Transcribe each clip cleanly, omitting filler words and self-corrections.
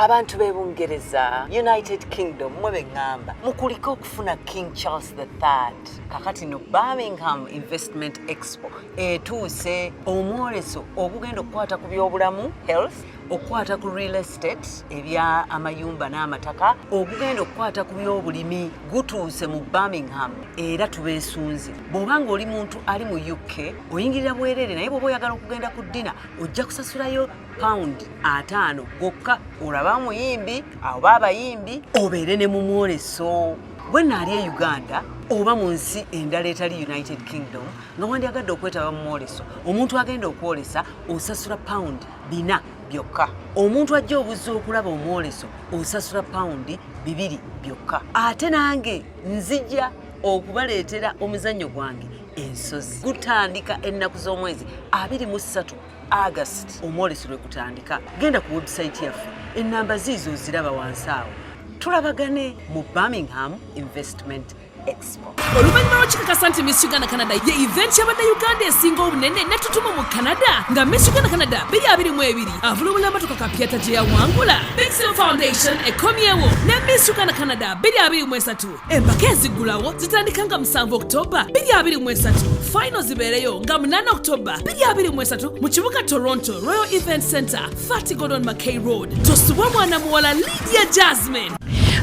abantu b'Ebungereza, United Kingdom mwe ngamba mukuliko okufuna King Charles III kakati no Birmingham Investment Expo etuuse omwoleso ogugenda okukwata ku byobulamu health okukwata ku real estate ebya amayumba n'amataka ogugenda okukwata ku byobulimi gutuuse mu Birmingham era tubeesunze bw'obanga oli muntu ali mu UK oyingirira bwerere naye bw'oba oyagala okugenda ku ddina ojja kusasulayo £5 gokka olaba muyimbi oba abayimbi obeere ne mu mwoleso bwenna ali e Uganda oba mu nsi endala etali United Kingdom nga wandyagadde okwetaba mu mwoleso omuntu agenda okwolesa osasula £4 byokka omuntu ajja obuzza okulaba omwoleso osasula £2 byokka ate nange nzija okubaleetera omuzannyo gwange ensozi gutandika ennaku z'omwezi 23 August omwoleso lwe kutandika genda ku website yaffe ennamba ziizo ziraba wansi awo tulabagane mu Birmingham Investment Expo. Oluvannyuma lw'okikakasa nti Miss Uganda Canada ye event y'abadde Uganda esinga obunene netutuma mu Canada nga Miss Uganda Canada 2022 avulumula amatoka kapyata gye yawangula Pixel Foundation ekomyewo ne Miss Uganda Canada 2023 empaka eziggulawo zitandika nga 7 October 2023 final zibeereyo nga 8 October 2023 mu kibuga Toronto Royal Event Center 30 Gordon Mackay Road tosubwa mwana muwala Lydia Jasmine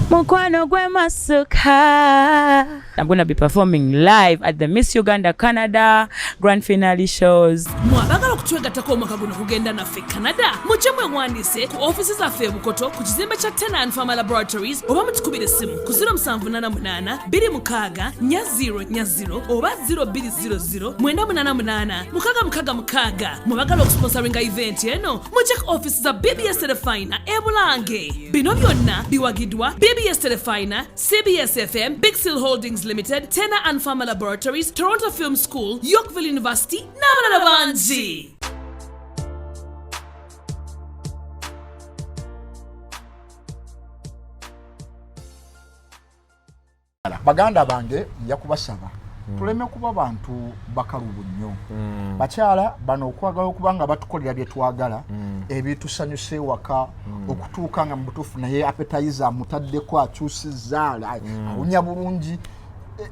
Mukwano gwe masuka. I'm going to be performing live at the Miss Uganda Canada grand finale shows. Mwabagala okutwegattako omwaka guno kugenda naffe Canada mujje mwewandise ku ofisi zaffe e Bukodo ku kizimbe kya Tenan Pharma Laboratories oba mutukubire essimu ku 0788 26 40 oba 0200 988 mwabagala okusponsoringa event eno mujje ku ofisi za BBS Telefina e Bulange. Bino byonna biwagidwa BBS Telefina, CBS FM, Big Seal Holdings Limited, Tena and Pharma Laboratories, Toronto Film School, Yorkville University, n'abalala bangi. Baganda bange yakubasaba tuleme kuba bantu bakalubu nnyo bakyala bano okwagala okubanga batukolera bye twagala ebitusanyuse waka okutuuka nga mutufu naye appetizer mutaddeko akyusizza awunya bulungi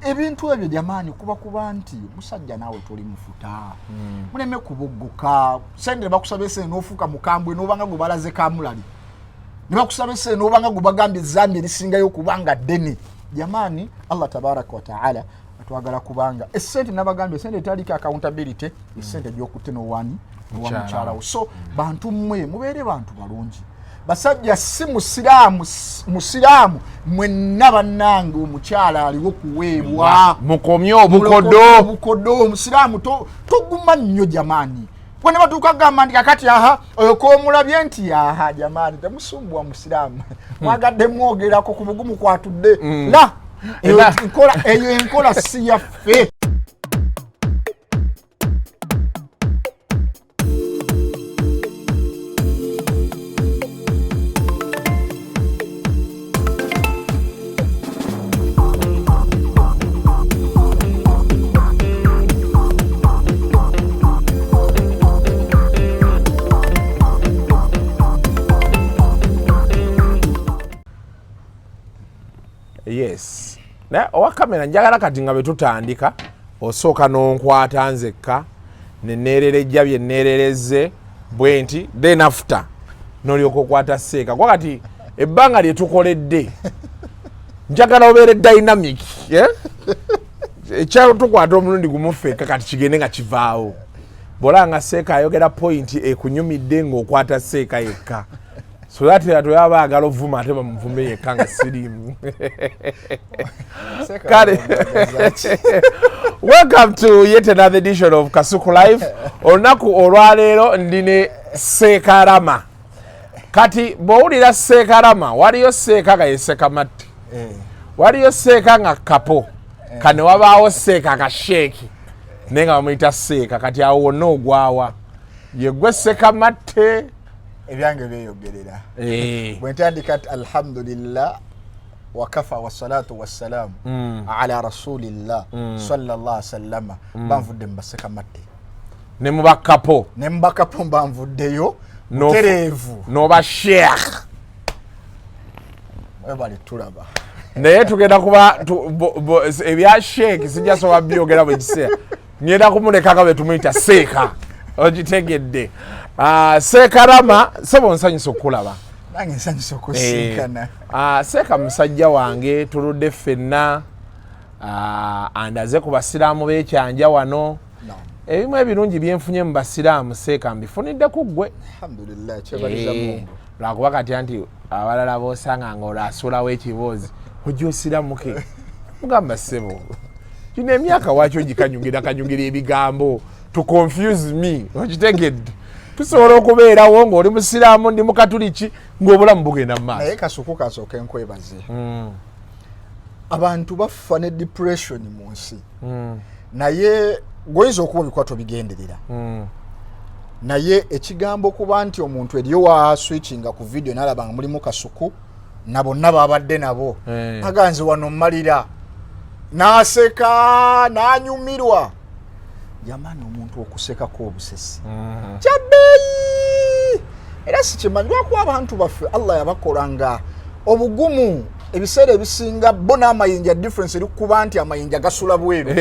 ebintu ebyo jamani kuba nti musajja nawe toli mufuta muleme kubugguka sende bakusabese n'ofuuka mukambwe n'obanga gubalaze kamulali ne bakusabese n'obanga gubagambye zambi lisingayo kubanga ddene jamani Allah tabaraka wa taala twagala kubanga esente nabagambye sente talika accountability esente gyokuteno wani wamukyalawo so bantu mmwe mubeere bantu balungi basajja si musiraamu mwenna bannange omukyala aliwo kuweebwa mukomyo obukodo musiraamu toguma nnyo jamani wene batuuka gamba nti kakati komulabye nti jamani temusumbwa musiraamu mwagadde mwogerako ku bugumu kwatudde la eyo enkola si yaffe. Yes. Na owa kamera njagala kati nga betutandika osooka n'onkwata nzekka nenererejja bye nerereze bwenti then after n'olyoka okwata seeka kwa kati ebbanga lye tukoledde njagala obeere dynamic ekyalo tukwata omulundi gumufeeka kati kigende nga kivaawo bolanga seeka ayogera point ekunyumidde ng'okwata seeka yekka so that yaba agala ovuma ate bamuvume yekka nga sirimu. Welcome to yet another edition of Kasuku Life. Olunaku olwaleero ndine Seekarama. Kati bw'owulira Seekarama waliyo Seeka nga ye Seekamatti. Waliyo Seeka nga kapo. Kane wabaawo Seeka ka Sheikh. Naye nga bamuyita Seeka kati awo wonna ogwawa. Ye gwe Seekamatte. Ebyange beyogerera bwentandika ati alhamdulillah wakafa wassalatu wassalamu ala rasulillah sallallahu alaihi wasallam banvudde mbassekamatte ne mubakapo mbamvuddeyo mutereevu noba Sheikh webali tulaba naye tugenda kuba ebya Sheikh sijja soba byogera bwe kiseera ngenda kumuleka nga bwe tumuyita Seeka ogitegedde Seekarama sebo nsanyusa okulaba nange nsanyusa okusinkana Seeka musajja wange tuludde ffenna andaze ku basiraamu b'ekyanja wano ebimu ebirungi byenfunye mu basiraamu Seeka mbifunidde ku ggwe alhamdulillah kyebaliza Mungu lwakuba kati anti abalala boosanga nga olwasuulawo ekiboozi ojja osiramuke mugamba ssebo kino emyaka waaki ogikanyugira ebigambo to confuse me okitegedde tusobola okubeerawo ng'oli musiraamu ndi mukatuliki ng'obulamu bugenda mu maaso naye Kasuku kasooka enkwebaze abantu bafa ne depression mu nsi naye goyinza okuba ebikwato bigenderera naye ekigambo kuba nti omuntu eriyo wa switchinga ku video nalaba nga mulimu Kasuku nabo babadde nabo aganze wano mmalira naseka nanyumirwa jamani omuntu okusekako obusesi kyabeeyi era sikimanyi lwakuba abantu baffe Allah yabakolanga obugumu ebiseera ebisinga bo n'amayinja difference eri kuba nti amayinja gasula bweru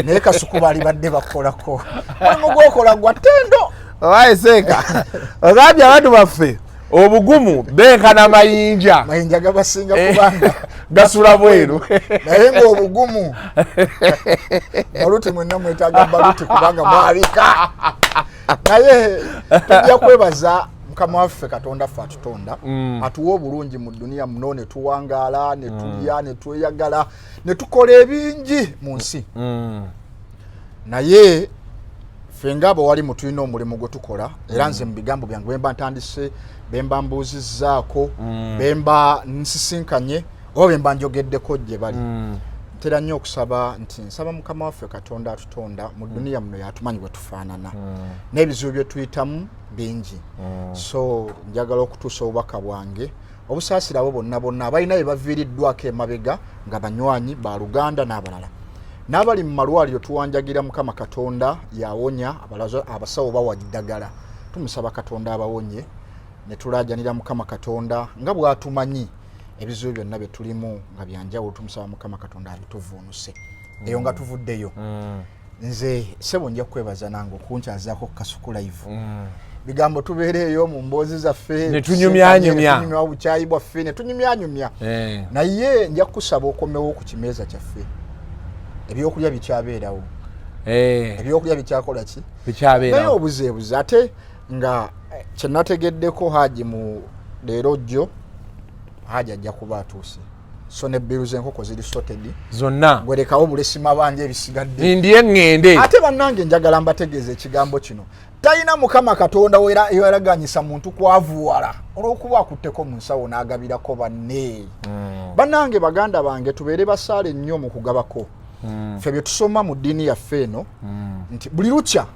naye Kasuku bali badde bakolako omulimu gwokola gwa ttendo owaye Seeka ogambye abantu baffe obugumu benkana mayinja gabasinga kubanga gasula bweru naye ng'obugumu baluti mwenna mwetaaga baluti kubanga mwabika naye tujja kwebaza Mukama waffe Katonda ffe atutonda atuwa obulungi mu duniya muno ne tuwangaala ne tulya ne tweyagala ne tukola ebingi mu nsi naye fenga abo wali mutulina omulimu gwe tukola era nze mu bigambo byange bemba ntandise bemba mbuuzizzaako bemba nsisinkanye oba bemba njogeddeko gye bali ntera nnyo okusaba nti nsaba Mukama waffe Katonda atutonda mu duniya muno yatumanyi bwe tufaanana n'ebizibu bye tuyitamu bingi so njagala okutuusa obubaka bwange obusaasira abo bonna abalina bye baviiriddwako emabega nga banywanyi ba Luganda n'abalala n'abali mu malwaliro tuwanjagira Mukama Katonda yawonya abasawo bawa ddagala tumusaba Katonda abawonye ne tulaajanira Mukama Katonda nga bw'atumanyi ebizibu byonna bye tulimu nga byanjawulo tumusaba Mukama Katonda abituvuunuse eyo nga tuvuddeyo nze sebo nja kwebaza nange okunkyazaako Kasuku Life bigambo tubeereeyo mu mboozi zaffe ne tunyumyanyumya bukyayi bwaffe ne tunyumyanyumya naye nja kusaba okomewo ku kimeeza kyaffe ebyokulya bikyabeerawo ebyokulya bikyakola ki bikyabeerawo naye obuzeebuze ate nga kyenategeddeko Haji mu leero jjo Haji ajja kuba atuuse so nebbiru z'enkoko ziri sorted zonna gwerekawo bulesima banje ebisigadde ndiye ngende ate bannange njagala mbategeeza ekigambo kino talina Mukama Katonda yeraganyisa muntu kwavuwala olw'okuba akutteko mu nsawo n'agabirako banne bannange baganda bange tubeere basaale nnyo mu kugabako ffe bye tusoma mu ddiini yaffe eno nti buli lukya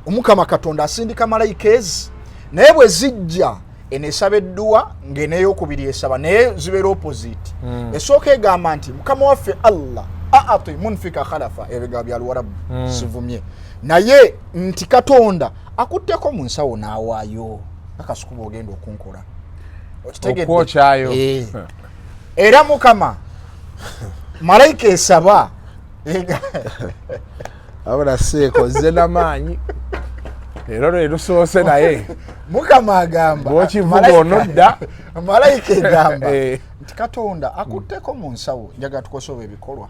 Omukama Katonda asindika malayika ezi naye bwe zijja eneesaba edduwa ng'eneeyokubiri esaba naye zibeera opposite esooka egamba nti Mukama waffe Allah aati munfika khalafa ebigambo bya Luwarabu sivumye naye nti Katonda akutteko mu nsawo n'awaayo Kasuku bw'ogenda okunkola okwokyayo era Mukama malayika esaba abula Seeka nze n'amaanyi leero lusoose naye Mukama agamba bw'okivuga onodda malayika egamba nti Katonda akutteko mu nsawo njagala tukosoba ebikolwa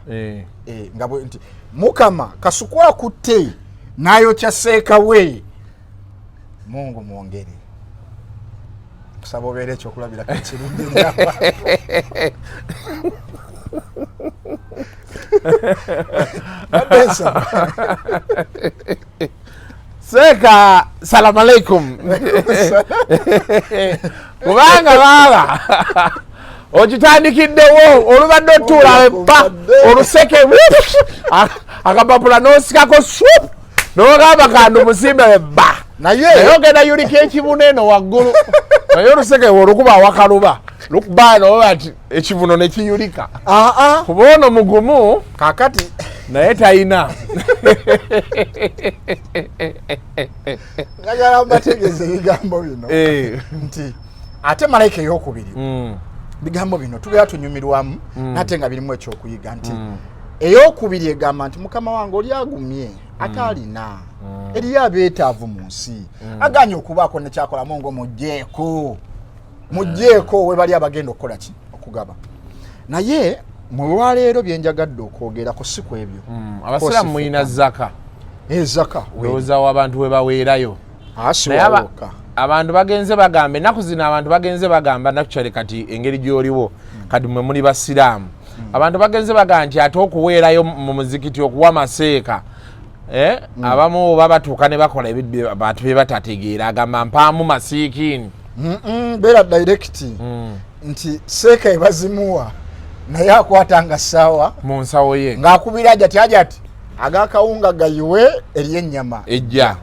nga bwe nti Mukama Kasuku akutte n'ayokya Seeka we Mungu mwongere kusaba obeera ekyokulabira kakirungi Seeka salamu alaikum kubanga baba okitandikiddewo olubadde otuula eppa oluseke akapapula n'osikako swup n'ogamba kandu musimbe ebba naye ogenda yulika ekibuno eno waggulu naye oluseke olukuba awakaluba lukuba noba ti ekibuno ne kiyulika kuba ono mugumu kakati naye talina njagala mbategeeza ebigambo bino nti ate malayika ey'okubiri bigambo bino tugera tunyumirwamu nate nga birimu ekyokuyiga nti eyokubiri egamba nti mukama wange oli agumye ate alina eriyo abeetaavu mu nsi aganye okubaako nekyakolamu ngo mugjeeko we bali abagenda okukola ki okugaba naye mu lwaleero byenjagadde okwogerako si ku ebyo abasiraamu mulina zaka ezaka lowooza abantu we baweerayo asiwawoka abantu bagenze bagamba ennaku zino abantu bagenze bagamba nakukyale kati engeri gy'oliwo kati mwe muli basiraamu abantu bagenze bagamba nti ate okuweerayo mu muzikiti okuwa maseeka abamu babatuuka ne bakola ebintu abantu be batategeera agamba mpaamu masiikini beera direct nti seeka ebazimuwa naye akwatanga ssaawa mu nsawo ye ng'akubira ajati agakawunga gayiwe eri ennyama ejja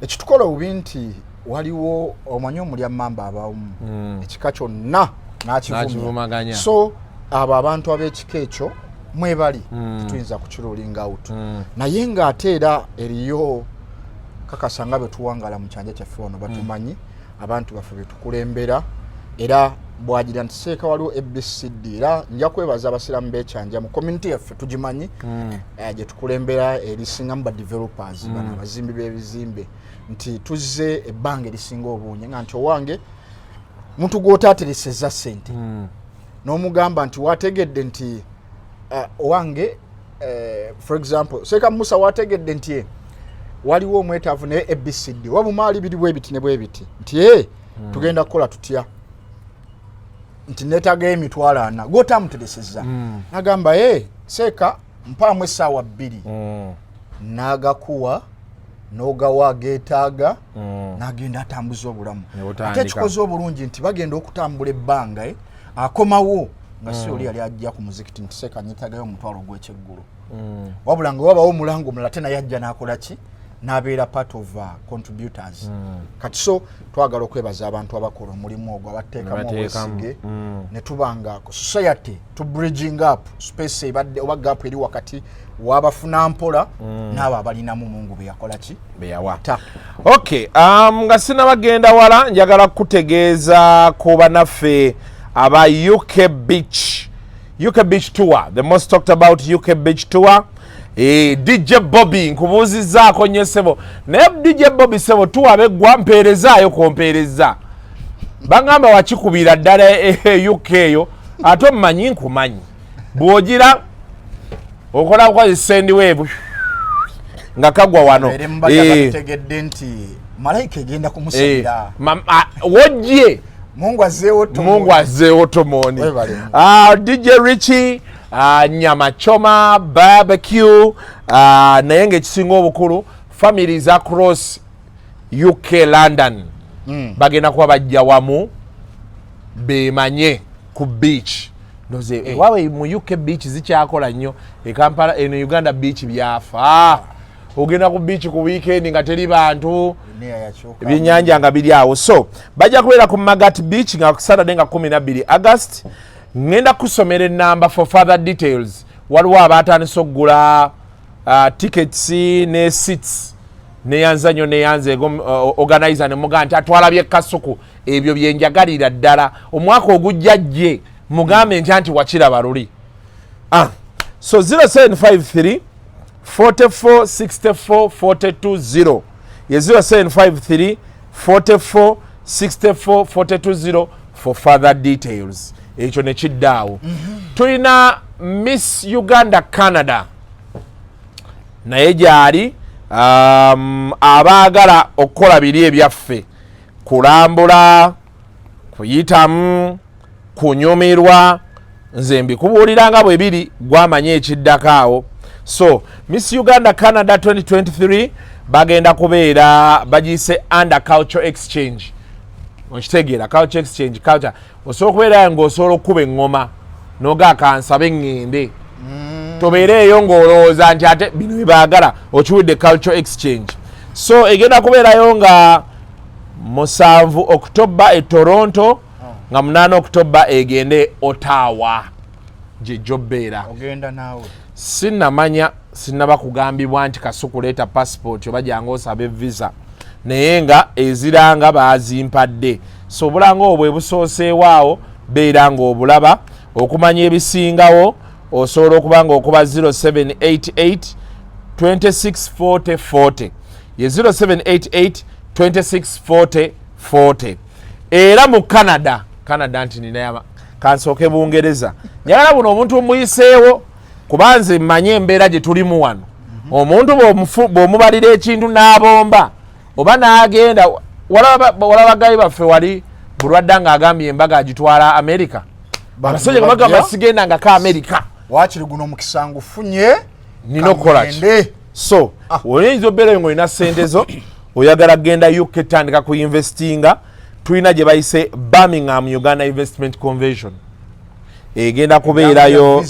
ekitukola obubi nti waliwo omanyi omulya mamba abamu ekika kyonna n'akivumaganya so abo abantu ab'ekika ekyo mwebali tuyinza kukirulinga out naye ng'ate era eriyo kakasanga bwe tuwangala mu kyanja kyaffe wano batumanyi abantu baffe betukulembera era bwagira nti seeka waliwo ABCD era nja kwebaza abasiraamu b'ekyanja mu community yaffe tugimanyi gye tukulembera erisingamu ba developers bano abazimbi b'ebizimbe nti tuzze ebbanga erisinga obungi nga nti owange muntu gw'otaatereseza ssente n'omugamba nti wategedde nti owange for example seeka Musa wategedde nti waliwo omwetaavu naye ABCD wabumaali biri bwebiti ne bwebiti nti tugenda kukola tutya nti neetaaga emitwalo 4 gw'otaamutereseza nagamba seeka mpaamu essaawa 2 n'agakuwa n'ogawa ageetaaga n'agenda atambuza obulamu ate ekikoze obulungi nti bagenda okutambula ebbanga akomawo nga si oli yali ajja ku muzikiti nti seeka nyeetaagayo omutwalo gw'ekyeggulu wabula nga wabawo omulango omulala ate naye ajja n'akola ki n'abeera part of contributors kati so twagala okwebaza abantu abakola omulimu ogwo abateekamu obwesige ne tubanga ku society to bridging up space ebadde oba gap eri wakati wabafuna mpola n'abo abalinamu Mungu bwe yakola ki be yawa okay nga sinabagenda wala njagala kutegeeza ku banaffe aba UK Beach Tour, the most talked about UK Beach Tour. DJ Bobby nkubuuzizaako nnyo ssebo naye DJ Bobby ssebo tuwabeggwa mpeerezaayo kompeereza bagamba wakikubira ddala UK eyo ate omumanyi nkumanyi bw'ogira okola kwa sendwave nga kagwa wano tegedde nti malayika egenda kumusabira wojje Mungu azzeewo tomoni DJ Richie nyama choma barbecue naye ng'ekisinga obukulu families across UK London bagenda kuba bajja wamu bemanye ku beach ndoze wawe mu UK beach zikyakola nnyo Kampala eno Uganda beach byafa ogenda ku beach ku weekend nga teri bantu ebyenyanja nga biri awo so bajja kubeera ku Magat Beach nga ku Saturday nga 12 August ngenda kusomera enamba for further details waliwo abatandise okugula tickets ne seats neyanza nnyo neyanze organizer ne muga nti atwalabye Kasuku ebyo byenjagalira ddala omwaka ogujja jje mugambe nti wakiraba luli so 0753 44 64 420 ye 0753 44 64 420 for further details ekyo nekiddaawo tulina Miss Uganda Canada naye gyali abaagala okukola biri ebyaffe kulambula kuyitamu kunyumirwa nze mbikubuuliranga bwe biri gwamanye ekiddako awo so Miss Uganda Canada 2023 bagenda kubeera bagiyise under culture exchange okitegeera culture exchange culture osobola okubeera ng'osobola okukuba eŋŋoma noga kansabe eŋŋende tobeereeyo ng'olowooza nti ate bino byebaagala okiwudde culture exchange so egenda kubeerayo nga 7 October e Toronto nga 8 October egende Ottawa gye jobbeera ogenda naawe sinnamanya sinnaba kugambibwa nti Kasuku leeta passport oba jangu osabe visa naye nga eziranga baazimpadde so obulanga obwe busooseewaawo beera ng'obulaba okumanya ebisingawo osobola okuba ng'okuba 0788 264040 ye 0788 264040 era mu Canada nti nina kansooke Bungereza njagala buno omuntu omuyiseewo kubanze mmanye embeera gye tulimu wano omuntu bw'omubalira ekintu n'abomba oba n'agenda walaba gayi baffe wali bulwadda ng'agambye embaga agitwala America abasajja nga bagamba sigendangako America waakiri guno omukisa ngufunye nina okukola ki so oyinza obeerayo ng'olina ssente zo oyagala kgenda UK tandika ku investinga tulina gye bayise Birmingham Uganda Investment Convention egenda kubeerayo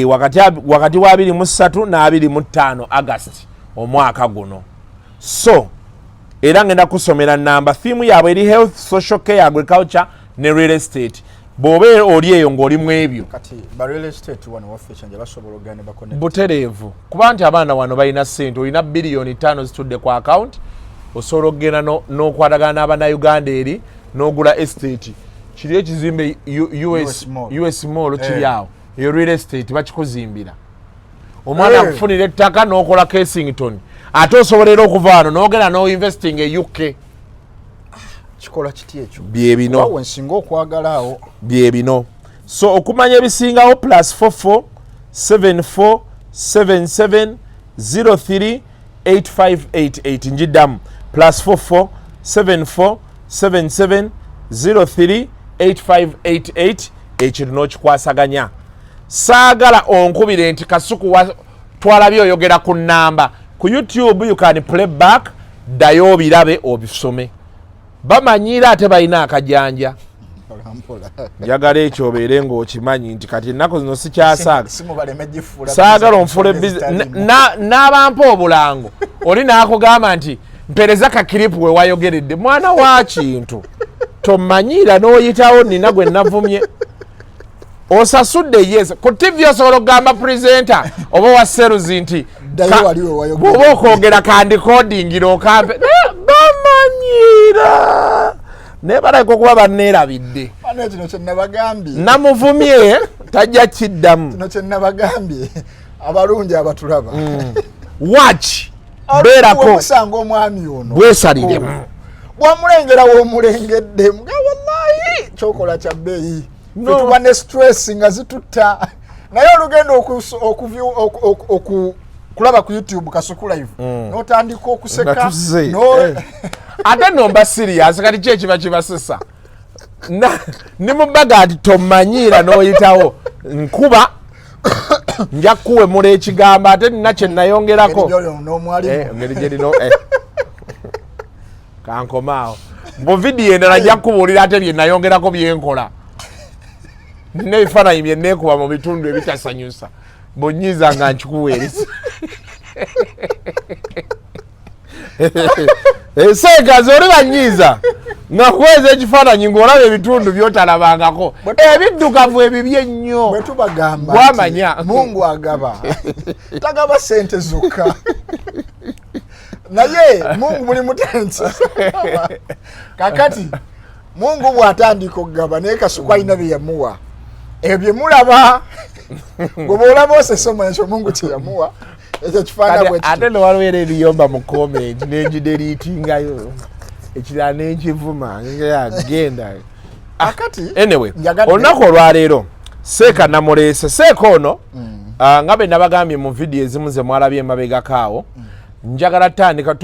wakati wa 23 na 25 August omwaka guno so era ngenda kusomera namba theme yaabwe eri health social care agriculture ne real estate bw'obe oli eyo ng'oli mu ebyo kati ba real estate wano waffe Kyanja basobola ogenda bakone butereevu kuba nti abaana wano balina ssente olina biliyoni 5 zitudde ku account osobola okugenda n'okwatagana n'abannayuganda eri n'ogula estate kiri ekizimbe US mall kiri awo eyo real estate bakikuzimbira omwana akufunira ettaka n'okola Kensington ate osobola era okuva wano n'ogenda n'oinvesting e UK kikola kiti ekyo byebino wensinga okwagala awo byebino so okumanya ebisingawo +44 74 77 03 8588 njiddamu +44 74 77 03 8588 ekyo n'okikwasaganya saagala onkubire nti Kasuku twalabye oyogera ku nnamba ku YouTube you can play back dayo obirabe obisome bamanyira ate balina akajanja njagala ekyo obeere ng'okimanyi nti kati ennaku zino sikyasaaga saagala onfule n'abampa obulango oli n'akugamba nti mpereza kakiripu we wayogeredde mwana wa kintu tomanyira n'oyitawo nina gwe navumye osasudde yes ku TV osobola okugamba presenter oba wa seruzi nti bw'oba okwogera kandikodingira okampe bamanyira nebalako okuba banneerabidde kino kyenabagambye namuvumye tajja kiddamu kino kyenabagambye abalungi abatulaba watch beerako osanga omwami ono bwesaliremu bwamulengera w'omulengedde nga wallahi kyokola kya bbeeyi tuba ne stress nga zitutta naye olugenda kulaba ku YouTube Kasuku Life n'otandika okuseka ate nomba serious kati ki ekiba kibasesa ne mubaga ati tomanyira n'oyitawo nkuba nja kuwemula ekigambo ate nina kye nayongerako ngeri gyerino kankomaawo mu vidiyo endala nja kubuulira ate bye nayongerako byenkola nina ebifaananyi bye neekuba mu bitundu ebitasanyusa bonyiza nga nkikuweereza seekazi oli banyiiza nga kuweeza ekifaananyi ng'olaba ebitundu byotalabangako ebiddukavu ebibye ennyo bwe tubagamba gwamanya Mungu agaba tagaba sente zokka naye Mungu muli mutenti kakati Mungu bw'atandika okugaba naye Kasuku alina bye yamuwa ebyo bye mulaba bwe olaba osesoma ekyo Mungu kye yamuwa ekyo kifaana bwe ate newaliwo era ebiyomba mu comment nenjideriitingayo ekirala nenkivuma ngagenda akati anyway olunaku olwaleero seeka namuleese seeka ono nga be nabagambye mu vidiyo ezimu ze mwalabye emabegakaawo njagala tandika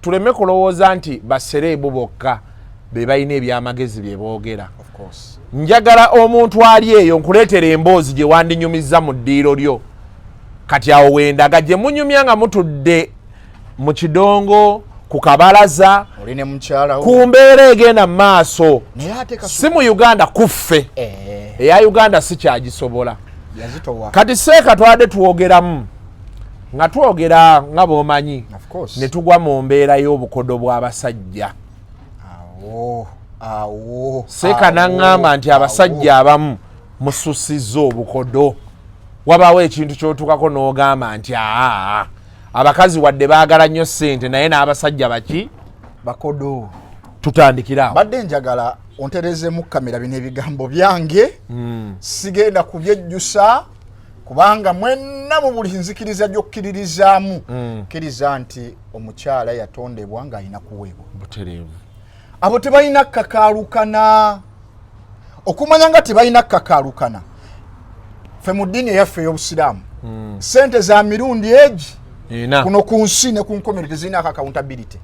tuleme kulowooza nti basereebu bokka be balina ebyamagezi bye boogera njagala omuntu ali eyo nkuleetera emboozi gye wandinyumiza mu ddiiro lyo kati awo wendaga gye munyumya nga mutudde mu kidongo ku kabalaza ku mbeera egenda mu maaso si mu Uganda kuffe eya Uganda si kyagisobola kati seeka twadde tuwogeramu nga twogera nga bw'omanyi ne tugwa mu mbeera y'obukodo bw'abasajja seeka n'aŋŋamba nti abasajja abamu mususizza obukodo wabaawo ekintu ky'otuukako n'ogamba nti abakazi wadde baagala nnyo ssente naye n'abasajja baki bakodo tutandikira badde njagala onterezemu kamera bino ebigambo byange sigenda kubyejjusa kubanga mwenna mu buli nzikiriza gy'okkiririzaamu kkiriza nti omukyala yatondebwa ng'alina kuweebwa butereevu. abo tebalina kkakaalukana okumanya nga tebalina kkakaalukana ffe mu ddiini eyaffe ey'obusiraamu sente za mirundi egi kuno ku nsi ne ku nkomero tezirina accountability.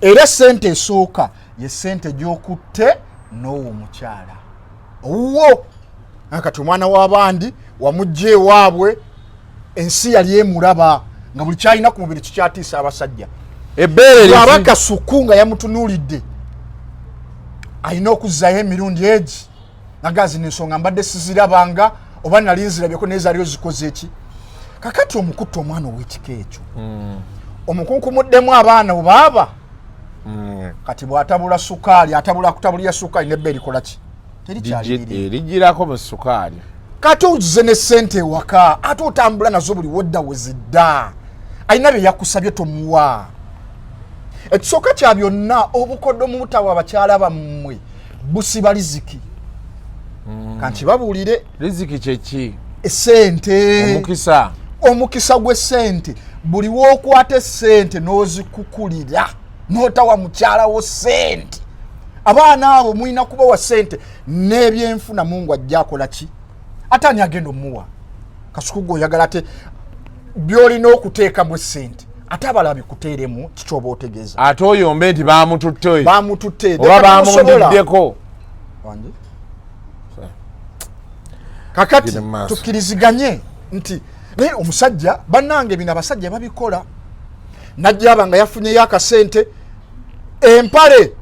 Era sente esooka ye sente gy'okutte n'owo omukyala owuwo kati omwana w'abandi wamugja ewaabwe ensi yali emulaba nga buli kyalina ku mubiri kikyatiisa abasajja. Bw'aba Kasuku nga yamutunuulidde alina okuzzayo emirundi egi nagazi n'ensonga mbadde sizirabanga oba nali nzirabyeko naye zaaliyo zikoze eki. Kakati omukutta omwana ow'ekika ekyo omukunkumuddemu abaana obaaba kati bw'atabula sukaali atabula kutabulira sukaali nebba erikola ki erijjirako mu sukaali. Kati ozze ne ssente ewaka ate otambula nazo buli wodda wezidda alina bye yakusabye tomuwa. Ekisooka kya byonna obukodo mu butawa abakyala bammwe busiba riziki. Kanti babuulire riziki kyeki? Essente. Omukisa gw'essente buli w'okwata essente n'ozikukulira n'otawa mukyala wo ssente abaana abo mulina kubawa ssente n'ebyenfuna Mungu ajja akola ki ate ani agenda omuwa. Kasuku g'oyagala ate by'olina okuteekamu essente ate abalala bikuteeremu kikyoba otegeeza ate oyombe nti baamututte oba baamundiddeko. Kakati tukkiriziganye nti naye omusajja bannange bino abasajja babikola najja aba nga yafunyeyo akasente empale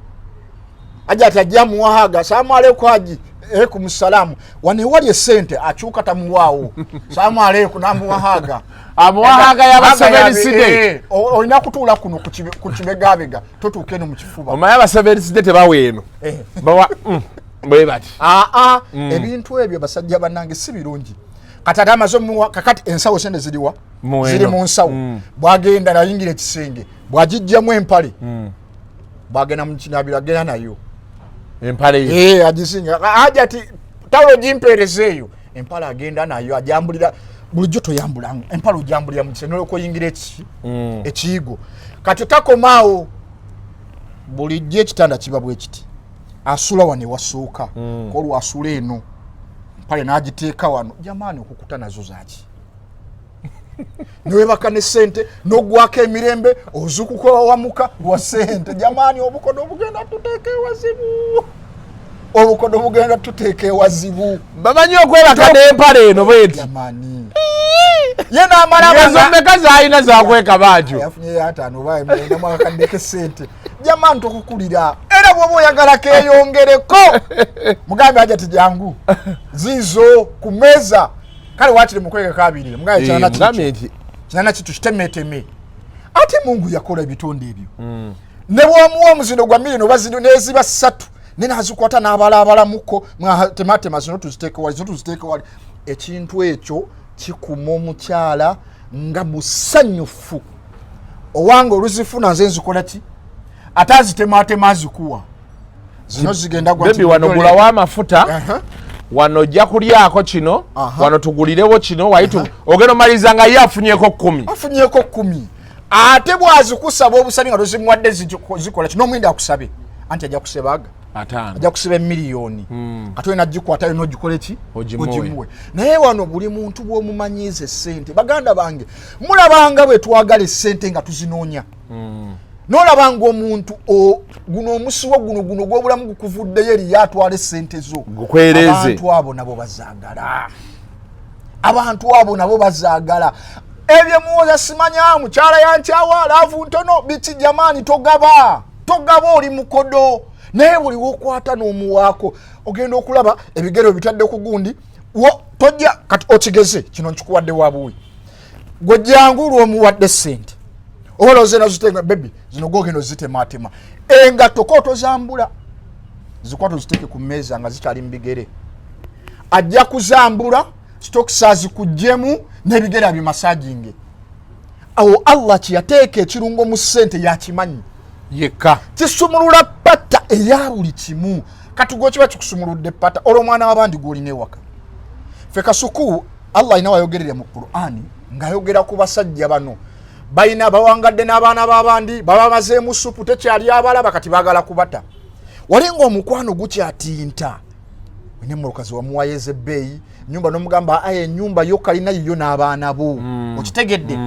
ajja tajja muwahaga salamu aleikum haji alaikum salaamu wane wali essente akyuka tamuwaawo salamu aleikum namuwahaga amuwahaga y'abaseberiside olina kutuula kuno ku kibegabega totuuka eno mu kifuba omanyi abaseberiside tebawa eno bawa bwe bati ebintu ebyo basajja bannange si birungi. Kati ate amaze omuwa kakati ensawo sente ziriwa ziri mu nsawo bwagenda nayingira ekisenge bwagijjamu empale bwagenda mu kinabiro agenda nayo empale agisinga aja ati tawulo gimpeerezeeyo empale agenda nayo ajambulira bulijjo toyambulangu empale ojambulira mu kisenge olw'okuyingira ekiyigo. Kati takomaawo bulijjo ekitanda kiba bwe kiti asula wano ewasooka kolwasula eno pale n'agiteeka wano jamaani okukuta nazo zaaki niwebaka ne ssente n'ogwako emirembe ozukuka wamuka wa ssente jamaani obukodo obugenda tuteeka ewazibu obukodo obugenda tuteeka ewazibu bamanyi okwebaka n'empale eno bweti jamaani ye n'amala ezo mmeka zaalina zakweka baajo yafunyeyo ataano baemunamu akakaddeko ssente jamaani tokukulira era bw'oba oyagala keeyongereko mugambe aja tijangu zizo ku mmeeza kale waakiri mukwegeko abirire mugambe kinana kitu kitemeteme ate Mungu yakola ebitonde ebyo ne bw'omuwa omuzino gwa milioni oba zino neziba 3 ne nazikwata n'abalaabalamuko tematema zino tuziteeke wali ekintu ekyo kikuma omukyala nga musanyufu owange oluzifuna nze nzikola ki ate azitematema azikuwa zino zigenda bebi wano gulawo amafuta wano ojja kulyako kino wano tugulirewo kino waitu ogenda omaliza nga ye afunyeko 10 ate bwazikusaba obusabi nga tozimuwadde zikola kino omwenda akusabe anti ajja kusebaga ajja kusiba miliyoni ate olina gikwatayo n'ogikole ki ogimuwe. Naye wano buli muntu bw'omumanyiiza essente baganda bange mulabanga bwe twagala essente nga tuzinoonya n'olabanga omuntu guno omusiwo guno gw'obulamu gukuvuddeyo eri yatwala essente zo abantu abo nabo bazaagala ebyo muwoza simanya mukyala yankyawa alaavu ntono biti jamaani togaba oli mukodo naye buli wokwata n'omuwaako ogenda okulaba ebigero bitadde ku gundi tojja kati okigeze kino nkikuwadde wabuwi gwe jangu lw'omuwadde ssente olowooza nazitenga bebi zino gogenda ozitematema engatto ko tozambula zikwata oziteeke ku mmeeza nga zikyali mu bigere ajja kuzambula sitokisa zikugjemu n'ebigere abimasajinge awo Allah kiyateeka ekirungo mu ssente yakimanyi yekka kisumulula pata eya buli kimu kati gwo kiba kikusumuludde pata olwo mwana w'abandi gw'olina ewaka ffe Kasuku Allah ina wayogerere mu Qur'ani ng'ayogera ku basajja bano bayina bawangadde n'abaana b'abandi baba bazeemu supu tekyali abalaba kati baagala kubata wali ng'omukwano gukyatinta wene mulokazi wamuwayeze ebbeeyi nyumba n'omugamba aye nyumba yo kalina yiyo n'abaana bo okitegedde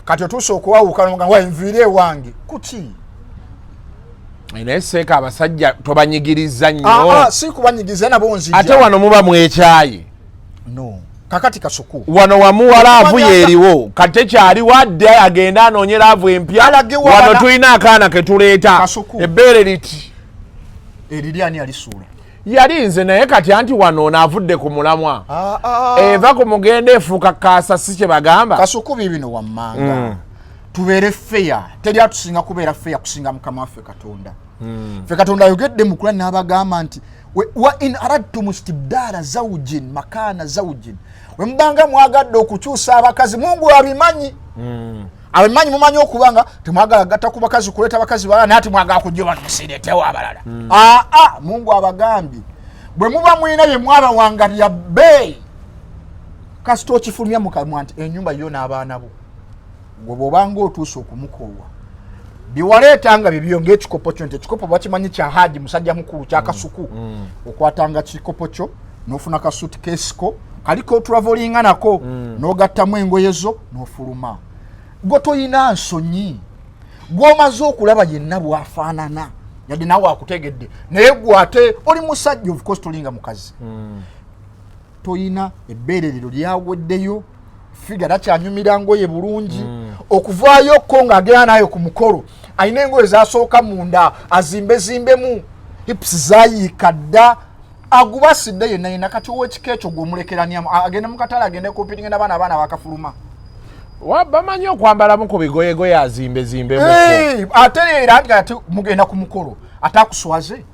kati otuuse okuwawuka n'omugamba enviire wange kuki naye seeka abasajja tobanyigiriza nnyo si kubanyigiriza nabo nzija ate wano muba mwekyayi no kakati Kasuku wano wamuwa laavu yeeriwo kati tekyali wadde agenda anoonye laavu empya wano tulina akaana ke tuleeta ebbeere liti eriri ani alisuula yali nze naye kati anti wano onaavudde ku mulamwa eva ku mugenda efuuka kaasa si kye bagamba Kasuku bibino wammanga tubeere feya teri atusinga kubeera feya kusinga mukama waffe Katonda ffe Katonda ayogedde mu Qur'ani n'abagamba nti wa in aradtum istibdala zawjin makana zawjin we mbanga mwagadde okukyusa abakazi Mungu abimanyi abimanyi mumanyi okubanga temwagala gatta ku bakazi kuleeta bakazi balala nati mwagala kujoba tusiretewo abalala Mungu abagambye bwe muba mwina bye mwaba wangalya bbeeyi kasita okifulumya mukamwa nti ennyumba yo n'abaana bo gwe bw'obanga otuuse okumukoowa biwaleetanga bibyo ng'ekikopo kyo nti ekikopo bakimanyi kya Haji musajja mukulu kya Kasuku okwatanga kikopo kyo n'ofuna kasuti kesiko kaliko travelinga nako n'ogattamu engoye zo n'ofuluma gwe toyina nsonyi gw'omaze okulaba yenna bw'afaanana yadde nawe akutegedde naye gwe ate oli musajja of course tolinga mukazi toyina ebbeererero lyaweddeyo figa takyanyumira ngoye bulungi okuvaayo ko ng'agenda nayo ku mukolo ayina engoye zasooka munda azimbezimbemu hips zayiika dda agubasidde yenna yenna kati ow'ekika ekyo gw'omulekeraniamu agende mu katale agende kumpiringa n'abaana bakafuluma bamanyi okwambalamu ku bigoyegoye azimbezimbemu ate era nti ati mugenda ku mukolo ate akuswaze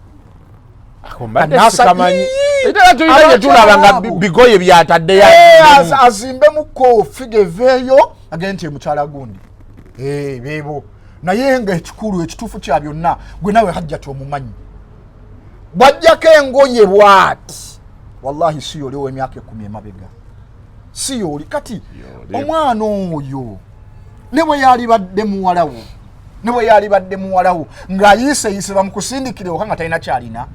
simanyi era tulina gye tulaba nga bigoye byataddeyo azimbemuko figa eveeyo agende nti emukyala gundi beebo naye nga ekikulu ekituufu kya byonna gwe nawe hajja tyomumanyi bwajjako engoye bwati wallahi si yoli ow'emyaka 10 emabega si yoli kati omwana oyo ne bwe yalibadde muwalawo ng'ayiiseyise bamukusindikire oka nga talina kyalina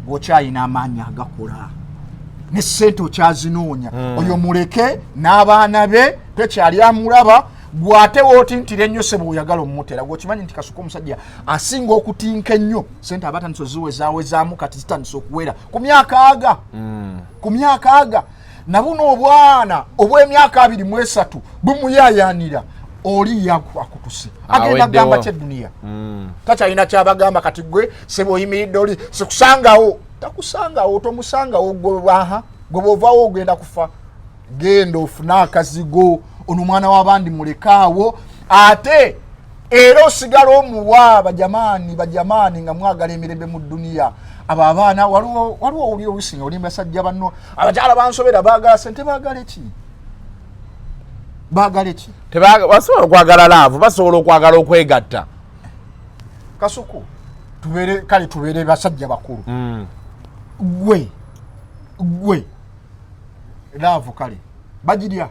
bw'okyalina amaanyi agakola ne ssente okyazinoonya oyo muleke n'abaana be tekyali amulaba gwate wootintira ennyo se bw'oyagala omumutera gw'okimanyi nti Kasuku omusajja asinga okutinka ennyo ssente abatandise ziwezawezaamu kati zitandise okuwera ku myaka aga na buno obwana obw'emyaka 23 bumuyaayaanira oli akutuse agenda kugamba ky'edduniya takyalina kyabagamba kati gwe sebe oyimiridde oli sikusangawo takusangawo tomusangawo gwe bw'ovaawo ogenda kufa genda ofune akazigo ono mwana w'abandi mulekaawo ate era osigala omuwa bajamaani nga mwagala emirembe mu dduniya abo abaana waliwo oli owisinga oli basajja banno abakyala bansobera baagala sente baagala eki basobola okwagala laavu basobola okwagala okwegatta Kasuku tubeere basajja bakulu gwe laavu kale bagirya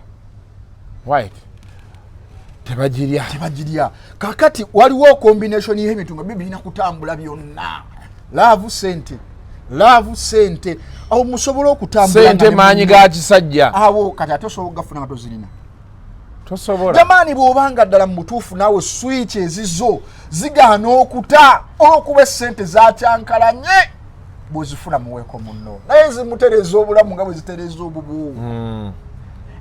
tebagirya kakati waliwo combination y'ebintu nga bibirina kutambula byonna laavu sente awo musobola okutambula sente maanyi ga kisajja awo kati ate osobola okugafuna nga tozirina jamaani bw'obanga ddala mu butuufu naawe switch ezizo zigaana okuta olw'okuba essente zakyankalanye bw'ozifuna muweeko munno naye zimutereza obulamu nga bwe zitereza obubu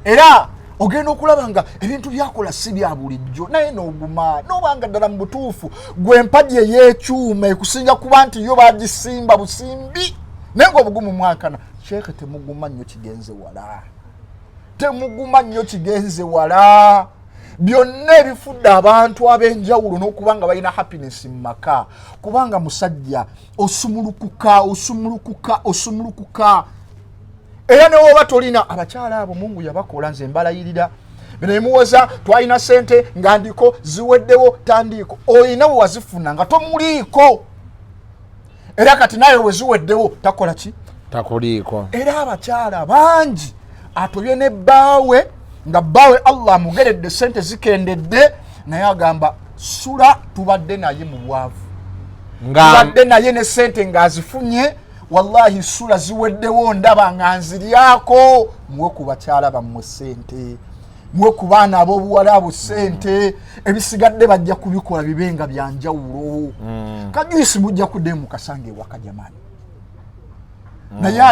era ogenda okulaba nga ebintu byakola si bya bulijjo naye n'oguma n'obanga ddala mu butuufu gwe empagi ey'ekyuma ekusinga kuba nti yo bagisimba busimbi naye ng'obugumu mwakana Sheikh temuguma nnyo kigenze wala byonna ebifudde abantu ab'enjawulo n'okuba nga balina happiness mu maka kubanga musajja osumulukuka era ne woba tolina abakyala abo Mungu yabakola nze mbalayirira bino emuwoza twalina sente nga ndiko ziweddewo tandiko oyina we wazifuna nga tomuliiko era kati naye we ziweddewo takola ki takuliiko era abakyala bangi atobye ne bawe nga bawe Allah amugeredde sente zikendedde naye agamba sula tubadde naye mu bwavu tubadde naye ne sente ng'azifunye wallahi sula ziweddewo ndaba nga nziryako muwe ku bakyala bammwe sente muwe ku baana ab'obuwala abo sente ebisigadde bajja kubikola bibenga byanjawulo kajuyisi mujja kudde mu kasanga ewaka jamani naye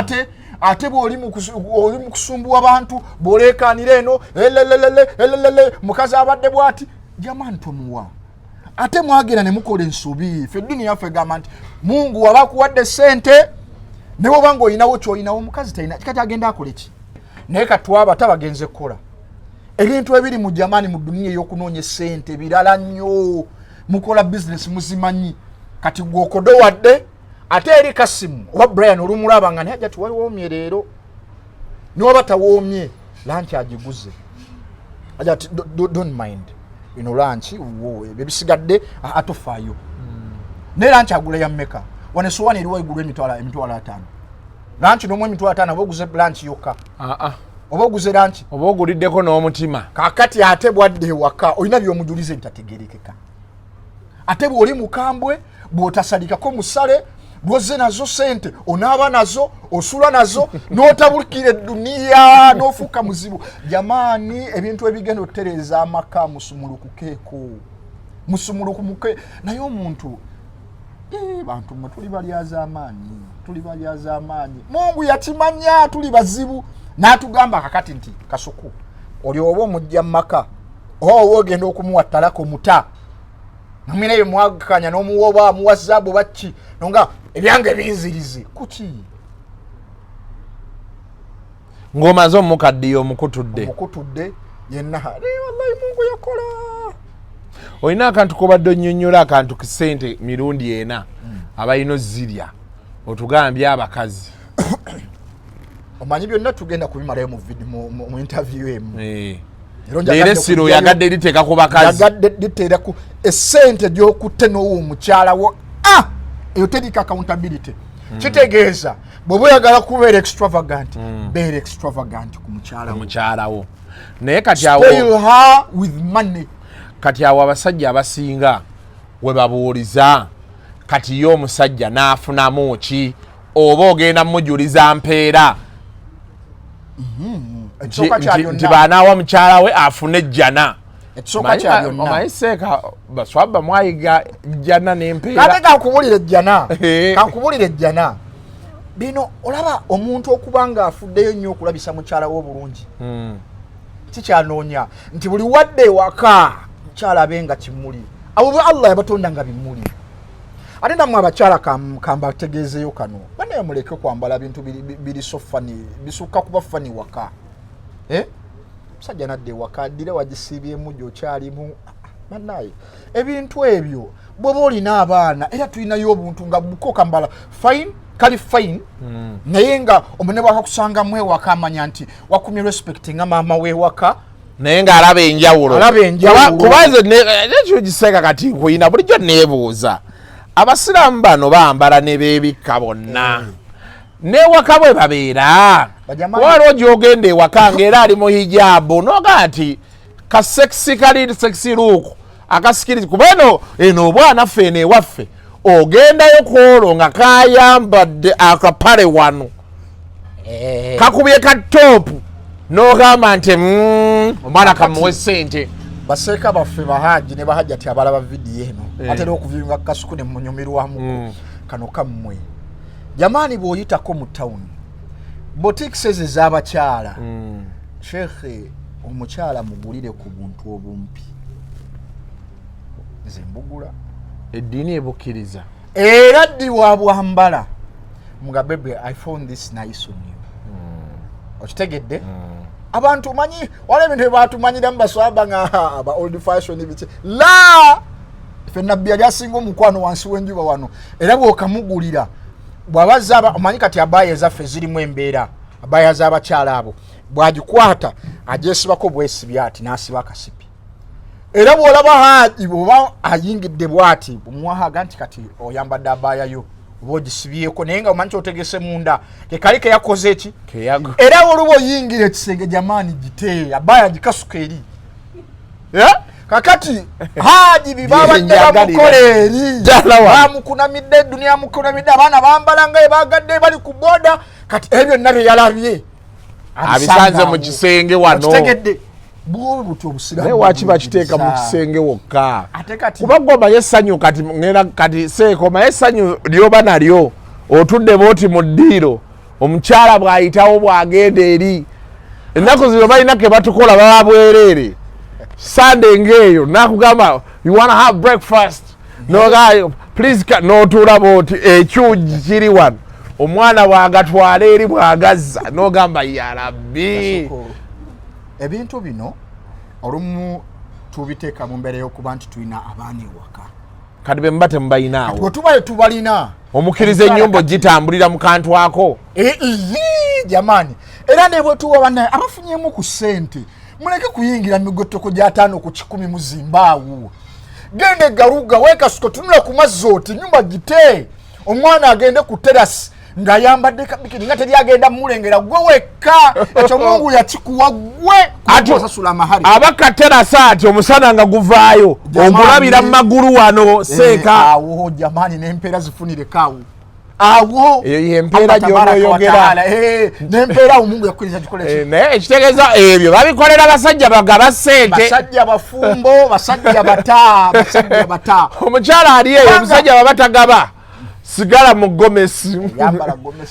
ate bw'oli mu kusumbuwa abantu bw'oleekaanira eno elelelele mukazi abadde bw'ati jamani tomuwa ate mwagenda ne mukola ensobi ffe eddiini yaffe egamba nti Mungu waba akuwadde sente ne bw'oba ng'olinawo ky'olinawo omukazi talina kikati agenda akole ki naye katwaba tabagenze kukola ebintu ebiri mu jamani mu duniya ey'okunoonya sente birala nnyo mukola bizinesi muzimanyi kati gwokodo wadde ate eri Kasimu oba Brian olumulaba nga naye ajja tiwawoomye leero niwaba tawoomye lanchi agiguze ajja ti don't mind ino lanchi ebisigadde atofaayo ne lanchi agula ya mmeka wane suwani eriwo igulwa emitwalo 5 lanchi n'omwe emitwalo 5 oba oguze lanchi yokka oba oguze lanchi oba oguliddeko n'omutima kakati ate bwadde ewaka olina by'omujulize bitategerekeka ate bw'oli mukambwe bw'otasalikako musale bw'ozze nazo sente onaaba nazo osula nazo n'otabukira edduniya n'ofuuka muzibu jamaani ebintu ebigenda otereeza amaka musumulukukeeko musumulukumuke naye omuntu bantu mwe tuli balyaza amaanyi Mungu yakimanya tuli bazibu n'atugamba kakati nti Kasuku oli oba omujja mu maka oba ogenda okumuwa talako muta namina ye mwagakanya n'omuwoba muwazaabu baki nonga ebyange binzirizi kuki ng'omaze omukaddiyo omukutudde yenna wallahi Mungu yakola olina akantu kobadde onnyonnyola akantu kisente mirundi ena abalina zirya otugambye abakazi omanyi byonna tugenda kubimalayo mu interview emu leero essiro yagadde liteeka ku bakazi yagadde liteera ku essente gy'okutte n'owo omukyala wo eyo terika accountability kitegeeza bw'oba oyagala kubeera extravagant beera extravagant ku mukyala wo naye kati spoil her with money kati awo abasajja abasinga we babuuliza kati ye omusajja n'afunamu ki oba ogenda mmujuliza mpeera nti baanaawa mukyala we afune ejjana ekisooka kya byonna omanyi seeka baswabba mwayiga jjana n'empeera kate kankubulira ejjana bino olaba omuntu okuba ng'afuddeyo nnyo okulabisa mukyala we obulungi kikyanoonya nti buli wadde ewaka mukyala abe nga kimuli abo Allah yabatonda nga bimuli ate namwe abakyala kambategeezeyo kano banaye muleke kwambala bintu biri so fani bisukka kuba fani waka musajja nadde waka addire wagisiibyemu gy'okyalimu banaye ebintu ebyo bw'oba olina abaana era tulinayo obuntu nga buko kambala fine kali fine naye nga omune bwakakusangamu ewaka amanya nti wakumye respect nga maama w'ewaka naye ng'alaba enjawulo kubanze nekyo giseeka kati nkuyina bulijjo neebuuza abasiraamu bano bambala ne beebikka bonna n'ewaka bwe babeera waliwo gy'ogenda ewaka ng'era ali mu hijaabu noga nti kasekisi kali sekisi luuku akasikiriza kubano eno obwanaffe eno ewaffe ogendayo kwolwo nga kayambadde akapale wano kakubye ka toopu n'ogamba nti omwana kamuwe sente baseeka baffe bahaji ne bahajja ti abalaba vidiyo eno atera okuviringa Kasuku ne munyumirwamu kano kammwe jamaani bw'oyitako mu tawuni boutiques ezo ez'abakyala Sheikh omukyala mugulire ku buntu obumpi nze mbugula eddiini ebukkiriza era ddi wabwambala mga bebe I found this nice on you okitegedde abantu manyi wale bintu batumanyira mbaswaba nga aba old fashion biche la ife nabbi yali asinga omukwano wansi w'enjuba wano era bw'okamugulira bw'abazaba omanyi kati abaya ezaffe zirimu embeera abaya z'abakyala abo bwagikwata ajesibako bwesibi ati nasiba akasipi era bwolaba haji bwoba ayingidde bwati bumwahaga nti kati oyambadde abayayo oba ogisibyeko naye nga omanyi otegese munda kekalike yakoze eki era oluba oyingira ekisenge jamaani gite abaya gikasuka eri kakati haji bibabadde bamukola eri bamukunamidde eduniya mukunamidde abaana bambala nga ebagadde bali ku boda kati ebyo nna byeyalabye abisanze mu kisenge wano naye wakiba kiteeka mu kisenge wokka kuba gwomaye essanyu kati seeko maye essanyu lyoba nalyo otudde booti mu ddiiro omukyala bw'ayitawo bw'agenda eri ennaku zino balina ke batukola baba bwereere Sunday ngeeyo nakugamba you wanna have breakfast please n'otuula booti ekyugi kiri wano omwana bwagatwala eri bwagazza n'ogamba yarabbi ebintu bino olumu tubiteeka mu mbeera y'okuba nti tulina abaana ewaka kati be muba temubayinaawo bwetubaye tubalina omukkiriza ennyumba gitambulira mu kantu ako jamaani era ne bwetuwa bannaye abafunyemu ku ssente muleke kuyingira migotoko gya 5 ku 10 mu zimbaawo gende galuga wekasuko tunula ku mazzi oti nyumba gite omwana agende ku terasi ngayambadde kabikini nga teri agenda mulengera gwe wekka ekyo Mungu yakikuwa gwe kusasula amahari abakaterasa ati omusana nga guvaayo omulabira mu magulu wano seeka awo jamani n'empeera zifunire kawo awo empeera gy'onoyogera n'empeera Mungu yakkiriza gikole naye ekitegeeza ebyo babikolera basajja bagaba ssente basajja bafumbo basajja bata omukyala ali eyo omusajja babatagaba sigala mu gomesi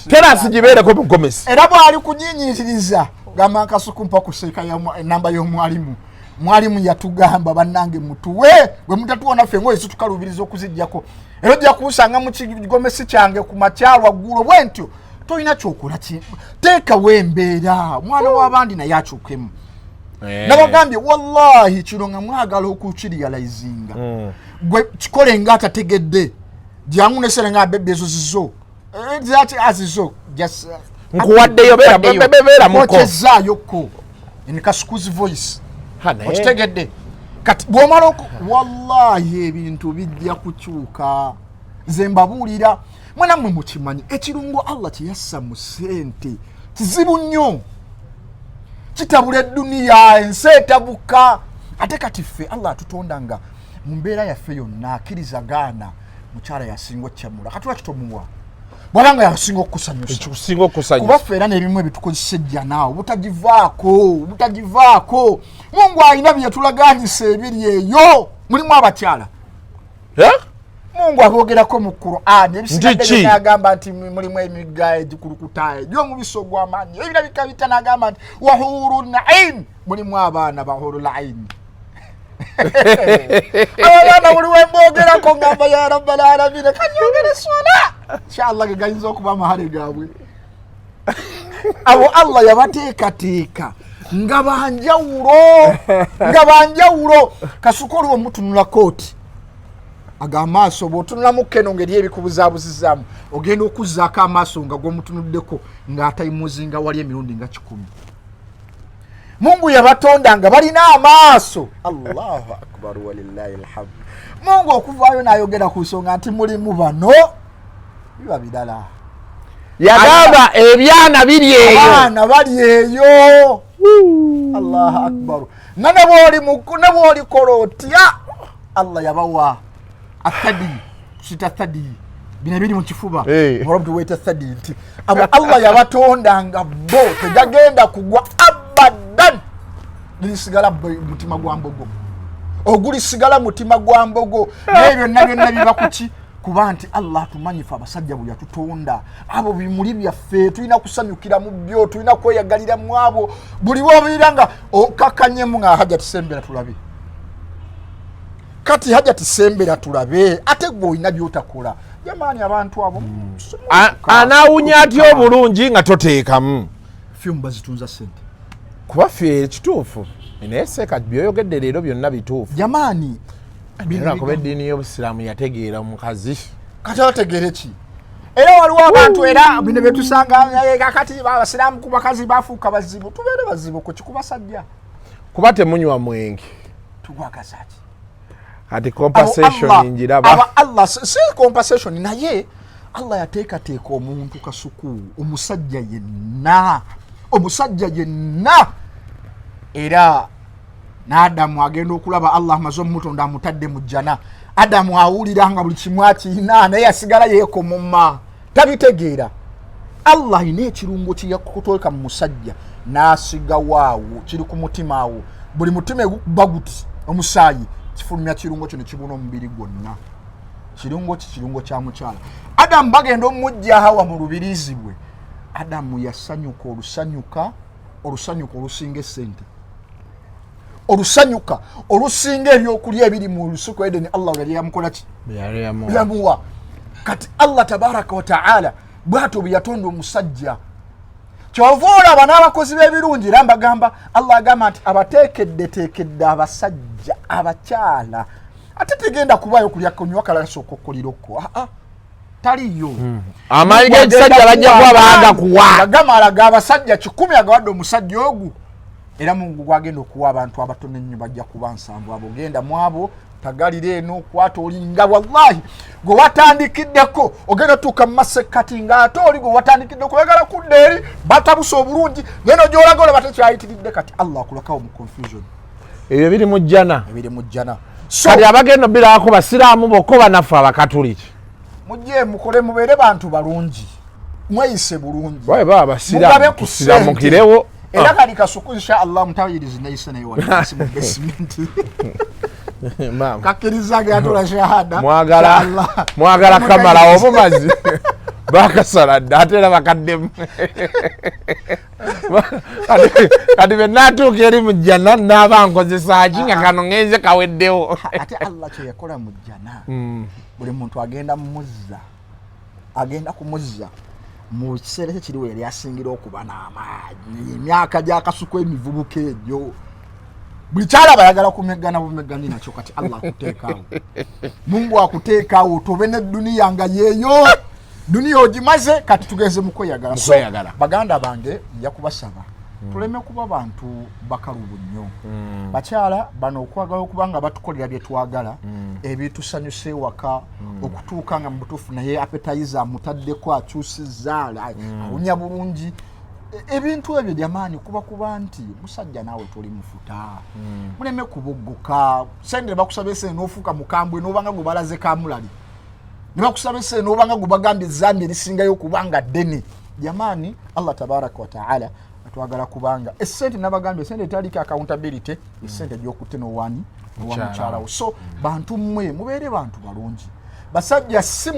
terasi gibeereko mu gomesi era bwali kunyinyiitiriza gamba Kasuku mpa kuseeka enamba y'omwalimu yatugamba bannange mutuwe bwe mutatuwona ffe ngoye situkalubiriza okuzijjako era ojja kunsanga mu kigomesi kyange ku makyalwa ggulo bwe ntyo tolina kyokola teekawo embeera omwana w'abandi naye akyukemu nabagambye wallahi kino nga mwagala okukirializinga gwe kikole nga atategedde jangu nesere nga bebe ezo zizo zati azizo just nkuwaddeyo beera muko ochezayo ko in Kasuku's voice okitegedde kati bwomala wallahi ebintu bijja kukyuka nze mbabuulira mwana mmwe mukimanyi ekirungo Allah kiyassa mu ssente kizibu nnyo kitabula edduniya ensi etabuka ate kati ffe Allah atutondanga mu mbeera yaffe yonna akkirizagaana mukyala yasinga okyamula kati wakitomuwa bwabanga yasinga okukusanyusa kuba ffe era n'ebimu ebitukozesa ejja naawe butagivaako Mungu alina bye yatulagaanyisa ebiri eyo mulimu abakyala Mungu abogerako mu Qur'an ebisigadde n'agamba nti mulimu emigga egikulukuta egy'omubisi ogw'amaanyi ebirabika bita n'agamba nti wahurun ain mulimu abaana bahurul ain abana buli wembogerako ngamba ya rabbal alamin kanyongere swala inshallah gayinza okuba amahale gaabwe abo Allah yabateekateeka nga banjawulo Kasuku oliwo mutunula kooti agamaaso bw'otunulamu keno ngeri ebikubuzaabuzizamu ogenda okuzzaako amaaso nga gwomutunuddeko ng'atayimuzinga wali emirundi nga 10 Mungu yabatonda nga balina amaaso Allahu akbar walillahi alhamd Mungu okuvaayo n'ayogera ku nsonga nti mulimu bano biba bidala yagamba ebyana biri eyo abaana bali eyo Allahu akbar nebwoli kola otya Allah yabawa athadi kita thadi bina biri mu kifuba morobdu weta thadi nti abo Allah yabatonda nga bo tegagenda kugwa abadan lisigala mutima gwa mbogo ogulisigala mutima gwa mbogo nebyo byonna biba kuki kuba nti Allah tumanyifa abasajja bwe yatutonda abo bimuli byaffe tulina kusanyukira mu byo tulina kweyagalira mu abo buli wobiranga okakanyemu nga haja tisembera tulabe kati haja tisembera tulabe ate gwe olina byotakola jamani abantu abo anawunya atyo obulungi nga toteekamu fyumba zitunza sente kuba fye ekituufu nayeseeka byoyogedde leero byonna bituufu jamani kuba eddiini y'obusiraamu yategeera omukazi kati ategeere ki era waliwo abantu era bino betusanga kakati abasiraamu ku bakazi bafuuka bazibu tubeere bazibu ku kikubasajja kuba temunywa mwenge tugwakazaki ati compensation njiraba Allah si compensation naye Allah yateekateeka omuntu Kasuku omusajja yenna era n'Adamu agenda okulaba Allah amaze omutonda amutadde mu jjana Adamu awulira nga buli kimu akiina naye asigala yeekomoma tabitegeera Allah ine ekirungo kiyakutoleka mu musajja n'asiga waawo kiri ku mutima awo buli mutima egukuba guti omusaayi kifulumya kirungo kino kibuna omubiri gwonna kirungo kya mukyala Adamu bagenda omujja hawa mu lubirizi bwe Adamu yasanyuka olusanyuka olusinga esente olusanyuka olusinga ebyokulya ebiri mu lusuku Edeni Allah yali yamukola ki yamuwa kati Allah tabaraka wa taala bwato byatonda omusajja kyovoola bana abakozi b'ebirungi era mbagamba Allah agamba nti abateekedde abasajja abakyala ate tegenda kubayo kulya kunywa kalala soko koliroko taliyo amayi g'ekisajja bajja kuba baaga kuwa agamba alaga abasajja 10 agawadde omusajja ogu era Mungu gwagenda okuwa abantu abatono ennyo bajja kuba nsanvu abo genda mu abo tagalira eno kwata olinga wallahi gwe watandikiddeko ogenda tuuka mu masekati ng'ate oli gwe watandikidde okwagala kudda eri batabusa obulungi genda gy'olaga olaba tekyayitiridde kati Allah akulakawo mu confusion ebyo biri mu jjana kati abagenda obbiraako basiraamu bokko banaffe abakatuliki mujje mukole mubeere bantu balungi mweyise bulungi babe baba basiraamu tusiramukirewo era kali Kasuku inshallah mutawirizi nayise nayo wansi mu basement kakirizaga yatola shahada mwagala kamala obumazi bakasaladde ate era bakaddemu kati benatuuka eri mu jjana naaba nkozesa ki nga kano ngenze kaweddewo ate Allah kye yakola mu jjana buli muntu agenda kumuzza mu kiseera kiriwo yali asingira okuba n'amaanyi emyaka gya Kasuku emivubuka egyo buli kyala bayagala kumegana bumegani nakyo kati Allah akuteekaawo Mungu akuteekaawo tobe ne duniya nga yeeyo duniya ogimaze kati tugeze mu kweyagala baganda bange nja kubasaba tuleme kuba bantu bakalubu nnyo bakyala bano okwagala okuba nga batukolera bye twagala ebitusanyusa ewaka okutuuka nga mu butuufu naye appetizer mutaddeko akyusizza awunya bulungi ebintu ebyo byamaanyi kuba nti musajja naawe toli mufuta muleme kubugguka sente bakusaba esente n'ofuuka mukambwe n'obanga gwe balaze kamulali ne bakusaba esente n'obanga gwe bagambye ezambi erisingayo kubanga ddene jamaani Allah tabaraka wa taala atwagala kubanga esente nabagambye esente etaliko accountability esente gy'okutte n'owani owamukyalawo so bantu mmwe mubeere bantu balungi basajja si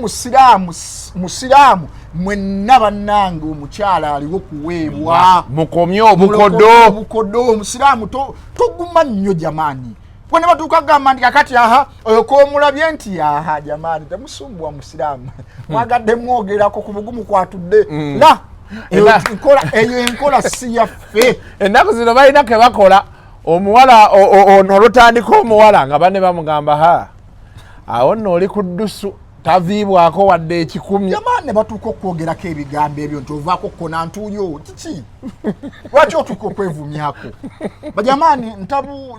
musiraamu mwenna bannange omukyala aliwo kuweebwa mukomye obukodo omusiraamu toguma nnyo jamaani bwene batuuka gamba nti kakati oyo koomulabye nti jamaani temusumbwa musiraamu mwagadde mwogerako ku bugumu kwatudde la eyo enkola si yaffe ennaku zino balina ke bakola omuwala ono olutandika omuwala nga bane bamugamba awo nno oli ku ddusu taviibwako wadde 10 jamaani ne batuuka okwogerako ebigambo ebyo nti ovaako kona ntuuyo kiki lwaki otuuka okwevumyako bajamaani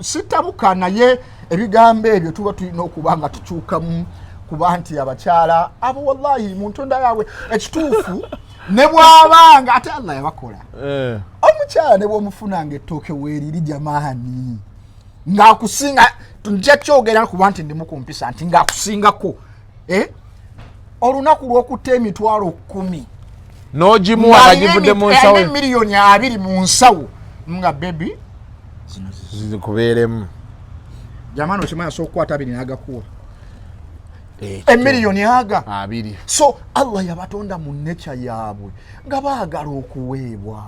sitabuka naye ebigambo ebyo tuba tulina okuba nga tukyukamu kuba nti abakyala abo wallahi mu ntonda yaabwe ekituufu ne bwabanga ate Allah yabakola omukyala ne bwomufunanga ettooke weeriri jamaani ng'akusinga ntekyogera kuba nti ndi mukumpisa nti ng'akusingako olunaku lw'okutta emitwalo 10 n'ogimuwa nga givudde mu nsawo miliyoni 2 mu nsawo nga bebi zikubeeremu jamaani okimanyi asobola okukwata 2 n'agakuwa emiliyoni 2 so Allah yabatonda mu nature yaabwe nga baagala okuweebwa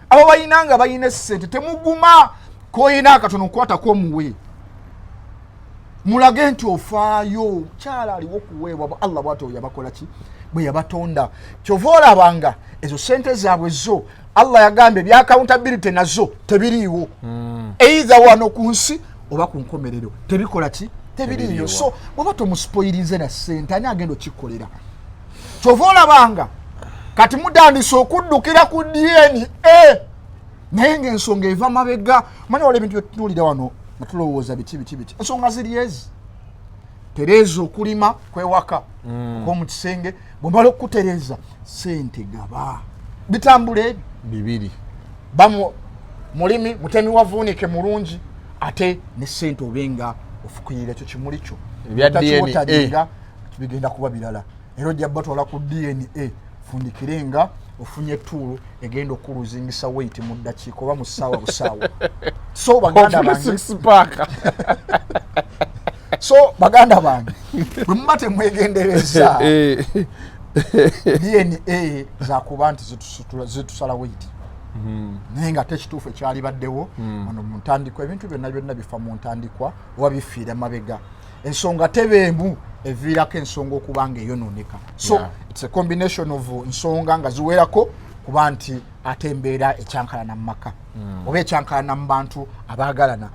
abo balina nga balina essente temuguma koyina akatono okukwatako muwe mulage nti ofaayo kyala aliwo okuweebwa Allah bw'atyo yabakola ki bwe yabatonda kyova olabanga ezo sente zaabwe zo Allah yagambye bya accountability nazo tebiriiwo either wano ku nsi oba ku nkomerero tebikola ki tebiriiyo so bw'oba tomuspoilize na ssente ani agenda okikolera kyova olabanga kati mutandise okuddukira ku DNA naye ng'ensonga eva mabega manyi wala ebintu byetutuulira wano nga tulowooza biti ensonga ziri ezi tereeza okulima kwewaka kw'omu kisenge bwemala okukutereeza sente gaba bitambula ebyo bibiri mulimi mutemi wavuunike mulungi ate ne sente obenga ofukirira ekyo kimuli kyo ebya DNA bigenda kuba birala era ojja batwala ku DNA fundikire nga ofunye ettuulu egenda okuluzingisa weight mu ddakiika oba mu ssaawa busaawa so baganda bange bwe muba temwegendereza DNA zakuba nti zitusala weight naye nga tekituufu ekyali baddewo wano mu ntandikwa ebintu byonna bifa mu ntandikwa oba bifiira mabega ensonga tebeemu eviirako ensonga okuba nga eyonooneka so it's a combination of nsonga nga ziwerako kuba nti ate embeera ekyankalana mu maka oba ekyankalana mu bantu abaagalana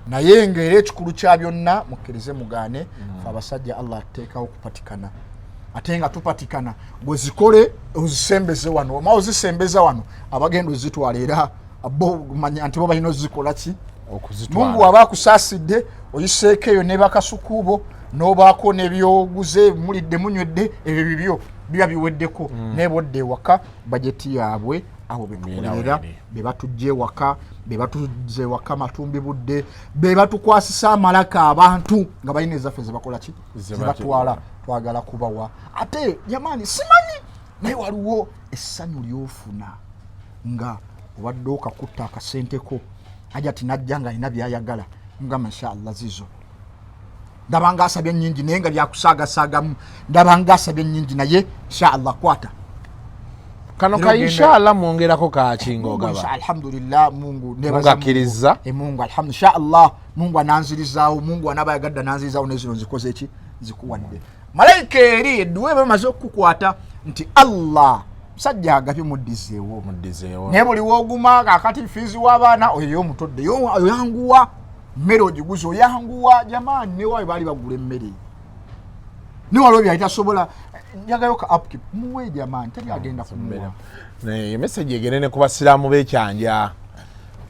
naye ng'era ekikulu kya byonna mukkirize mugaane fe abasajja Allah ateekawo okupatikana ate nga tupatikana bwe zikole ozisembeze wano oba ozisembeza wano abagenda ozitwala era bo manya nti bo balina ozikola ki Mungu aba akusaasidde oyiseeko eyo ne bakasukubo n'obaako n'ebyoguze mulidde munywedde ebyo bibyo biba biweddeko nebodde ewaka bajeti yaabwe awo betukolera be batujja ewaka be batuzze ewaka matumbi budde be batukwasisa amalaka abantu nga balina ezaffe zebakola ki zebatwala twagala kubawa ate jamani simanyi naye waliwo essanyu lyofuna nga obadde okakutta akasenteko ajati najja nga alina byayagala nga mashallah zizo ndabanga asabye nnyingi naye nga byakusaagasaagamu ndabanga asabye nnyingi naye inshallah kwata kano ka inshallah mwongerako kakingo ogaba alhamdulillah Mungu nebazakiriza Mungu alhamdulillah inshallah Mungu ananzirizaawo Mungu anabayagadda nanzirizaawo nezino nzikoze eki zikuwadde malaika eri edduwe bamaze okukwata nti Allah musajja agabye muddizeewo naye buli wooguma kakati fiizi w'abaana oyo omutodde oyanguwa mmere ogiguze oyanguwa jamaani newawe baali bagula emmere niwaliwo byalitasobola njagayo ka upkeep muwe jamaani teri agenda kumuwa naye message egende ne ku basiraamu b'ekyanja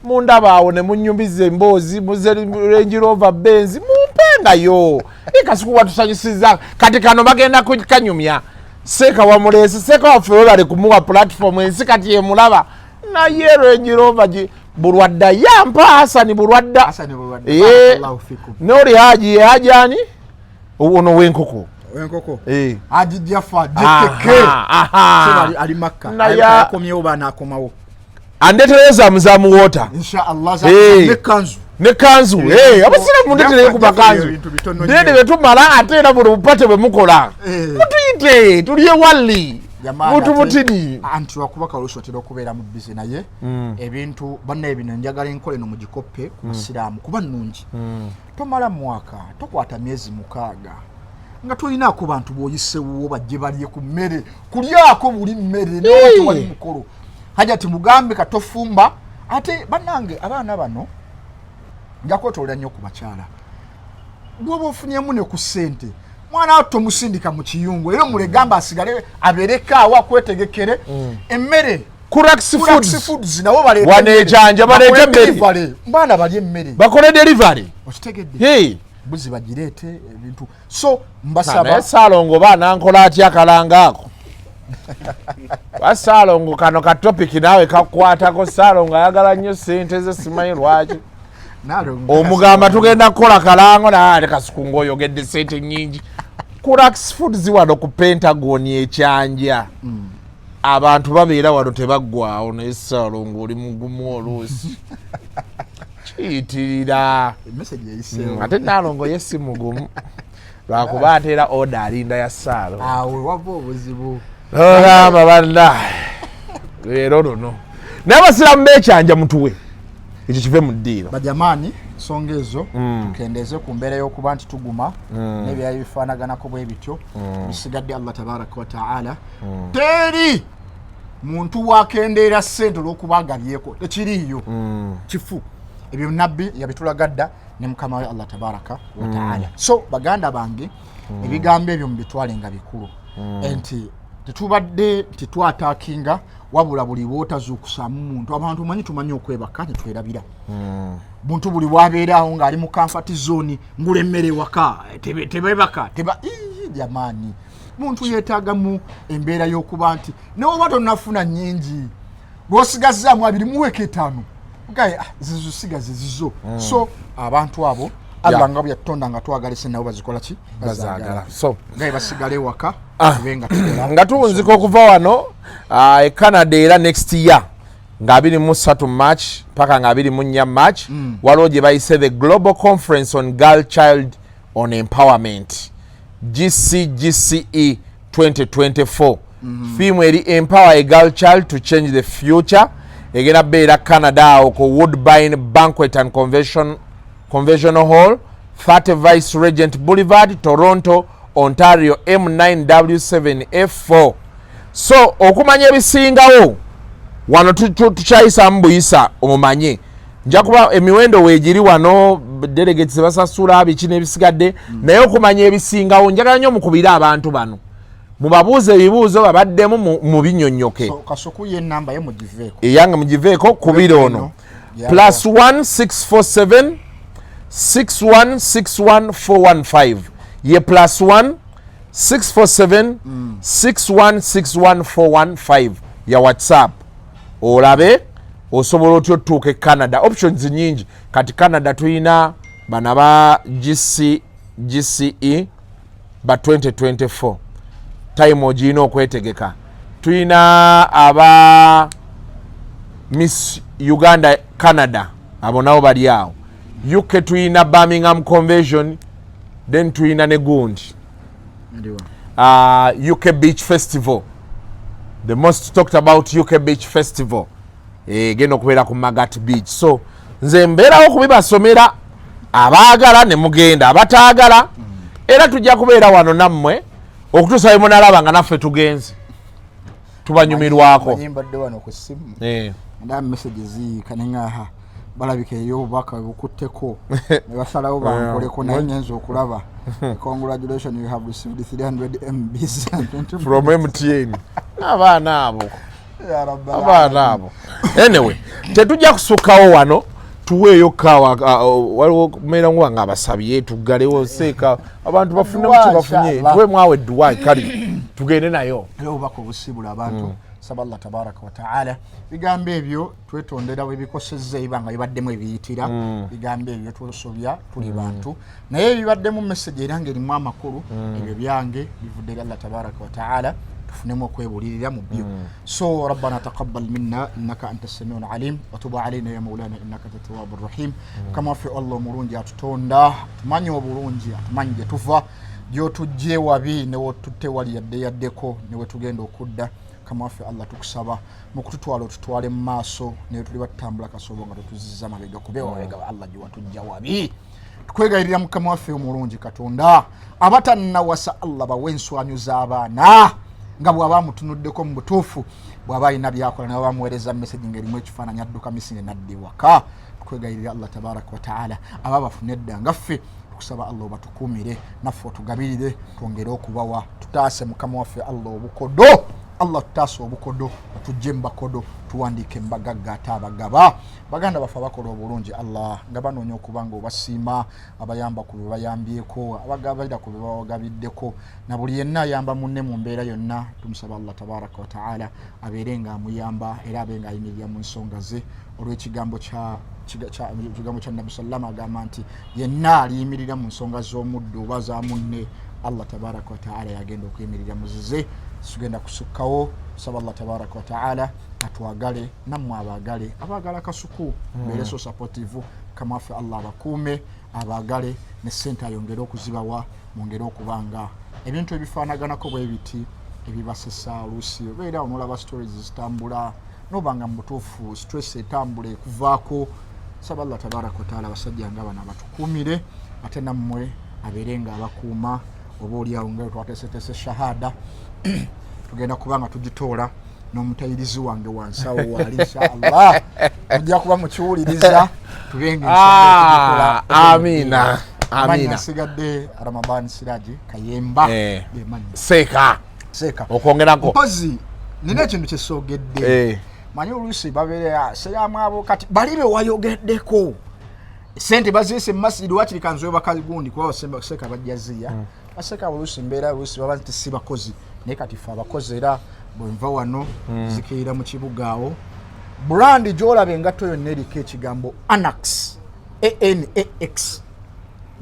mundaba awo ne munyumbiza emboozi muze Range Rover Benz mumpengayo Kasuku watusanyusiza kati kano bagenda kukanyumya Seka wa mulesi seka waffe we bali kumuwa platform ensi kati yemulaba naye Range Rover bulwadda yampa Hasani bulwadda noli haji hajani ono wenkoko haji jafa jekeke ali Makka akomyewo bana akomawo andetereza muzamu wota inshallah ne kanzu abasiramu ndetere ku bakanzu ndende betumala ate era buli bupate bwe mukola mutuyite tuliye wali mutu mutini anti wakubaka oluso tero okubeera mu bizi naye ebintu banne ebino njagala enkole no mugikoppe ku basiraamu kuba nnungi tomala mwaka tokwata myezi 6 nga tulina ku bantu boyisewo bajje balye ku mmere kulyako buli mmere n'omuntu wali mukolo hajati mugambe katofumba ate bannange abaana bano njakotolera nnyo ku bakyala bwoba ofunyemu ne ku ssente mwana watto musindika mu kiyungu era mulegamba asigale aberekaawo akwetegekere emmere Kurax Foods nabo baleeta wanekyanja baleeta emmere mbaana balye emmere bakole delivery okitegedde buzi bagireete ebintu so mbasaba Salongo baana nkola atya akalanga ako Salongo kano ka topic nawe kakwatako Salongo ayagala nnyo ssente ze simanyi lwaki omugamba tugenda kukola kalango naye Kasuku ng'oyogedde ssente nnyingi Kurax Foods wano ku Pentagon ekyanja abantu babeera wano tebaggwawo naye Salongo oli mugumu oluusi kiyitirira ate Nalongo ye si mugumu lwakuba ateera oda alinda ya Salongo awe wava obuzibu ogamba banna leero luno naye abasiraamu b'ekyanja mutuwe ekyo kive mu ddiiro bajamaani ensonga ezo tukendeze ku mbeera y'okuba nti tuguma n'ebyali bifaanaganako bwe bityo bisigadde Allah tabaraka wa taala teri muntu wakendeera ssente olw'okuba agabyeko tekiriiyo kifu ebyo nabbi yabitulagadda ne mukama we Allah tabaraka wa taala so baganda bange ebigambo ebyo mubitwale nga bikulu enti tetubadde tetwataakinga wabula buli bw'otazuukusamu muntu abantu manyi tumanyi okwebaka ne twerabira muntu buli bwabeerawo ng'ali mu comfort zone ngulemmere waka tebebaka jamaani muntu yeetaagamu embeera y'okuba nti newoba tonnafuna nnyingi bw'osigazzaamu 2 muweka 5 gaye zizo sigaze zizo so abantu abo Allah nga byatonda nga twagalise nabo bazikola ki bazagala so gaye basigale waka benga nga tuwunzika okuva wano e Canada era next year nga 23 March paka nga 24 March waliwo gye bayise the Global Conference on Girl Child on Empowerment GCGCE 2024 theme eri empower a girl child to change the future egenda beera Canada ko Woodbine Banquet and Conventional Hall 30 Vice Regent Boulevard Toronto Ontario M9W7F4 so okumanya ebisingawo wano tukyayisa mbuyisa omumanye nja kuba emiwendo weegiri wano delegates basasula biki n'ebisigadde naye okumanya ebisingawo njagala nnyo mukubira abantu bano mubabuuze ebibuuzo babaddemu mu binnyonnyoke Kasuku ye namba ye mugiveeko eyange mugiveeko kubira ono +1 647 6161415 ye +1 647 6161415 ya WhatsApp olabe osobola otyo otuuka e Canada options nyingi kati Canada tuyina bana ba GCE ba 2024 time ogina okwetegeka tuyina aba Miss Uganda Canada abo nabo bali awo UK tuyina Birmingham Convention then tuyina ne gundi UK Beach Festival the most talked about UK Beach Festival genda okubeera ku Magat Beach so nze mbeerawo kubibasomera abaagala ne mugenda abataagala era tujja kubeera wano nammwe okutuusa bwe munalaba nga naffe tugenze tubanyumirwako mbadde wano ku ssimu nda messages kanengaha balabika ey'obubaka bukutteko ne basalawo bankoleko naye ngenza okulaba congratulations you have received 300 MBs from MTN abaana abo anyway tetujja kusukkawo wano tuweeyo kawa waliwo kumeera nguwa nga abasabye tuggalewo seeka abantu bafune muki bafunye tuwe mwawe duwayi kali tugende nayo obubaka obusibula abantu saba Allah tabaraka wa taala bigambo ebyo twetondera bwe bikosezza ibanga bibaddemu ebiyitira bigambo ebyo tusobya tuli bantu naye bibaddemu message era ng'erimu amakulu ebyo byange bivudde Allah tabaraka wa taala tufunemu okwebulirira mu byo so rabbana taqabbal minna innaka anta as-sami'ul alim wa tub alayna ya maulana innaka antat tawwabur rahim kama fi Allah mulungi atutonda tumanyi obulungi atumanyi gye tuva gyotujje wabi ne wotutte wali yaddeko ne wetugenda okudda kama fi Allah tukusaba mu kututwala otutwale mu maaso ne tuli batambula kasobo nga tutuzizza mabega kubewa wega Allah gye watujja wabi tukwegayirira mukama waffe omulungi katonda abatannawasa Allah bawenswanyu z'abaana nga bw'aba mutunuddeko mu butuufu bw'aba alina byakola nawe bamuweereza message ng'erimu ekifaananyi adduka misine nadde waka tukwegayirira Allah tabaraka wa taala aba bafune edda ngaffe tukusaba Allah obatukuumire naffe otugabirire twongere okubawa tutaase mukama waffe Allah obukodo Allah tutaase obukodo otujje mbakodo tuwandiike mbagagga ate abagaba baganda bafe abakola obulungi Allah nga banoonya okuba nga obasiima abayamba ku bye bayambyeko abagabira ku bye bawagabiddeko na buli yenna ayamba munne mu mbeera yonna tumusaba Allah tabaraka wa taala abeere nga amuyamba era abe nga ayimirira mu nsonga ze olw'ekigambo kya Nabi sallama agamba nti yenna aliyimirira mu nsonga z'omuddu oba za munne Allah tabaraka wa taala yagenda okuyimirira muzize tugenda kusukkawo saba Allah tabaraka wa taala atwagale nammwe abagala Kasuku mbeere so supportive kama ffe Allah abakuume abagale ne sente ayongere okuzibawa mwongere okubanga ebintu ebifaanaganako bwe biti ebibasesa oluusi obeera onolaba stories zitambula nobanga mu butuufu stress etambula ekuvaako saba Allah tabaraka wa taala abasajja nga bano abatukuumire ate nammwe abeere nga abakuuma oba oliawo nga twateeseteese shahada tugenda kubanga tugitoola n'omutayirizi wange wansawo waali inshallah tujja kuba mukiwuliriza tubenga amina sigadde Ramadan Siraji Kayemba seeka seeka okwongerako mpozi nina ekintu kyesogedde manyi oluusi babeera seyamwabo kati bali be wayogeddeko sente baziyise mu masjidi wakiri kanzoyo bakagundi kuba seeka bajjaziya baseeka oluusi mbeera oluusi baba nti si bakozi naye kati fe abakozi era bwenva wano zikirira mu kibuga awo brand gy'olaba engatto yonna eriko ekigambo Anax ANAX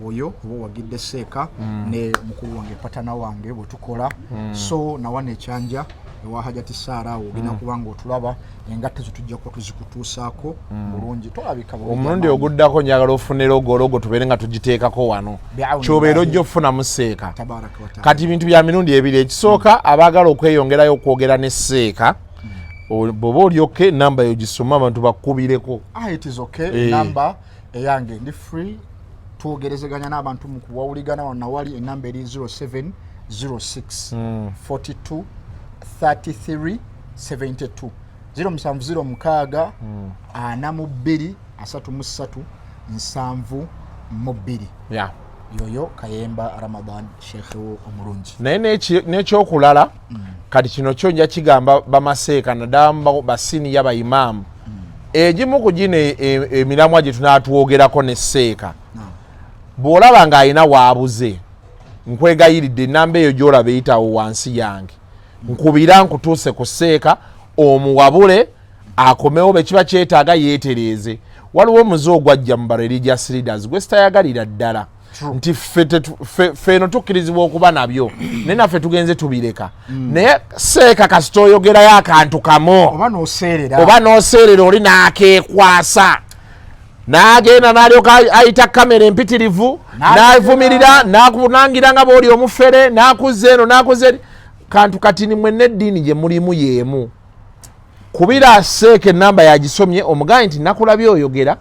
oyo oba wagidde seeka ne mukulu wange patana wange bwe tukola so nawana ekyanja ewa Hajati Saara ogenda kubanga otulaba engatto zitujja kuba tuzikutuusaako bulungi tolabika omulundi oguddako njagala ofunira ogologo tubeere nga tugiteekako wano kyobeera ojja okufunamu seeka kati bintu bya mirundi ebiri ekisooka abaagala okweyongerayo okwogera ne seeka bwoba olyoke namba yo gisoma abantu bakubireko it is okay namba eyange ndi free twogerezeganya n'abantu mu kuwawuligana wano nawali enamba eri 0706 42 33 72 0706 42 33 72 yeah. yoyo Kayemba Ramadan Sheikh omulungi naye n'ekyokulala kati kino kyo nja kigamba bamaseeka nadamba basini yaba imaamu egimu ku gino emiramwa gye tunaatwogerako ne seeka bw'olaba ng'alina waabuze nkwegayiridde enamba eyo gy'olaba eyitawo wansi yange nkubira nkutuuse ku seeka omuwabule akomewo be kiba kyetaaga yeetereeze waliwo omuze ogwajja mu religious leaders gwe sitayagalira ddala nti ffeno tukkirizibwa okuba nabyo naye naffe tugenze tubireka naye seeka kasita oyogerayo akantu kamu oba n'oseerera oli n'akeekwasa n'agenda n'alyoka ayita kamera empitirivu n'avumirira n'akunangira nga bw'oli omufere n'akuzza eno n'akuzza eri kantu kati ni mwenna eddiini gye mulimu y'emu kubira seeka enamba yagisomye omugaye nti nakulabye oyogera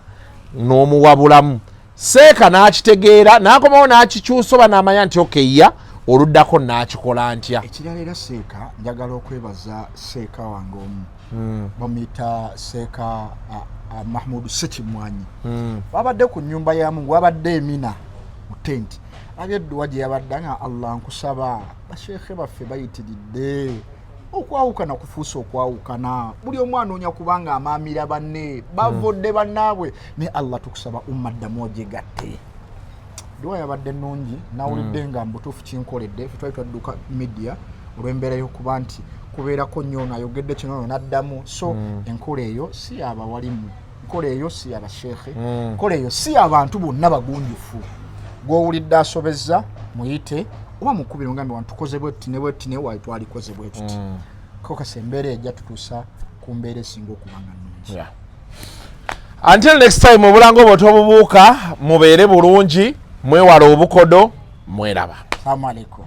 n'omuwabulamu seeka n'akitegeera n'akomawo n'akikyusa oba n'amanya nti okeya oluddako n'akikola ntya ekirala era seeka njagala okwebaza seeka wange omu bamuyita seeka Mahmoud Sekimwanyi wabadde ku nnyumba ya Mungu wabadde Emina mu tenti abyeddwa gye yabadde nga Allah nkusaba basheekhe baffe bayitiridde okwawukana kufuusa okwawukana buli omu anoonya kubanga amaamira banne bavodde bannaabwe ne Allah tukusaba ummaddamu ogyegatte dwa yabadde nnungi nawulidde nga mbutuufu kinkoledde ffe twali twadduka media olw'embeera y'okuba nti kubeerako nnyo ayogedde kino n'addamu so enkola eyo si abawalimu enkola eyo si abasheekhe enkola eyo si abantu bonna bagunjufu gw'owulidde asobezza muyite oba mukubire ngambe wantukoze bwetuti ne bwetuti ne waali twalikoze bwetuti ko kasa embeera ejja tutuusa ku mbeera esinga okubanga nnungi until next time obulango bwe tobubuuka mubeere bulungi mwewala obukodo mweraba. Assalamu alaikum.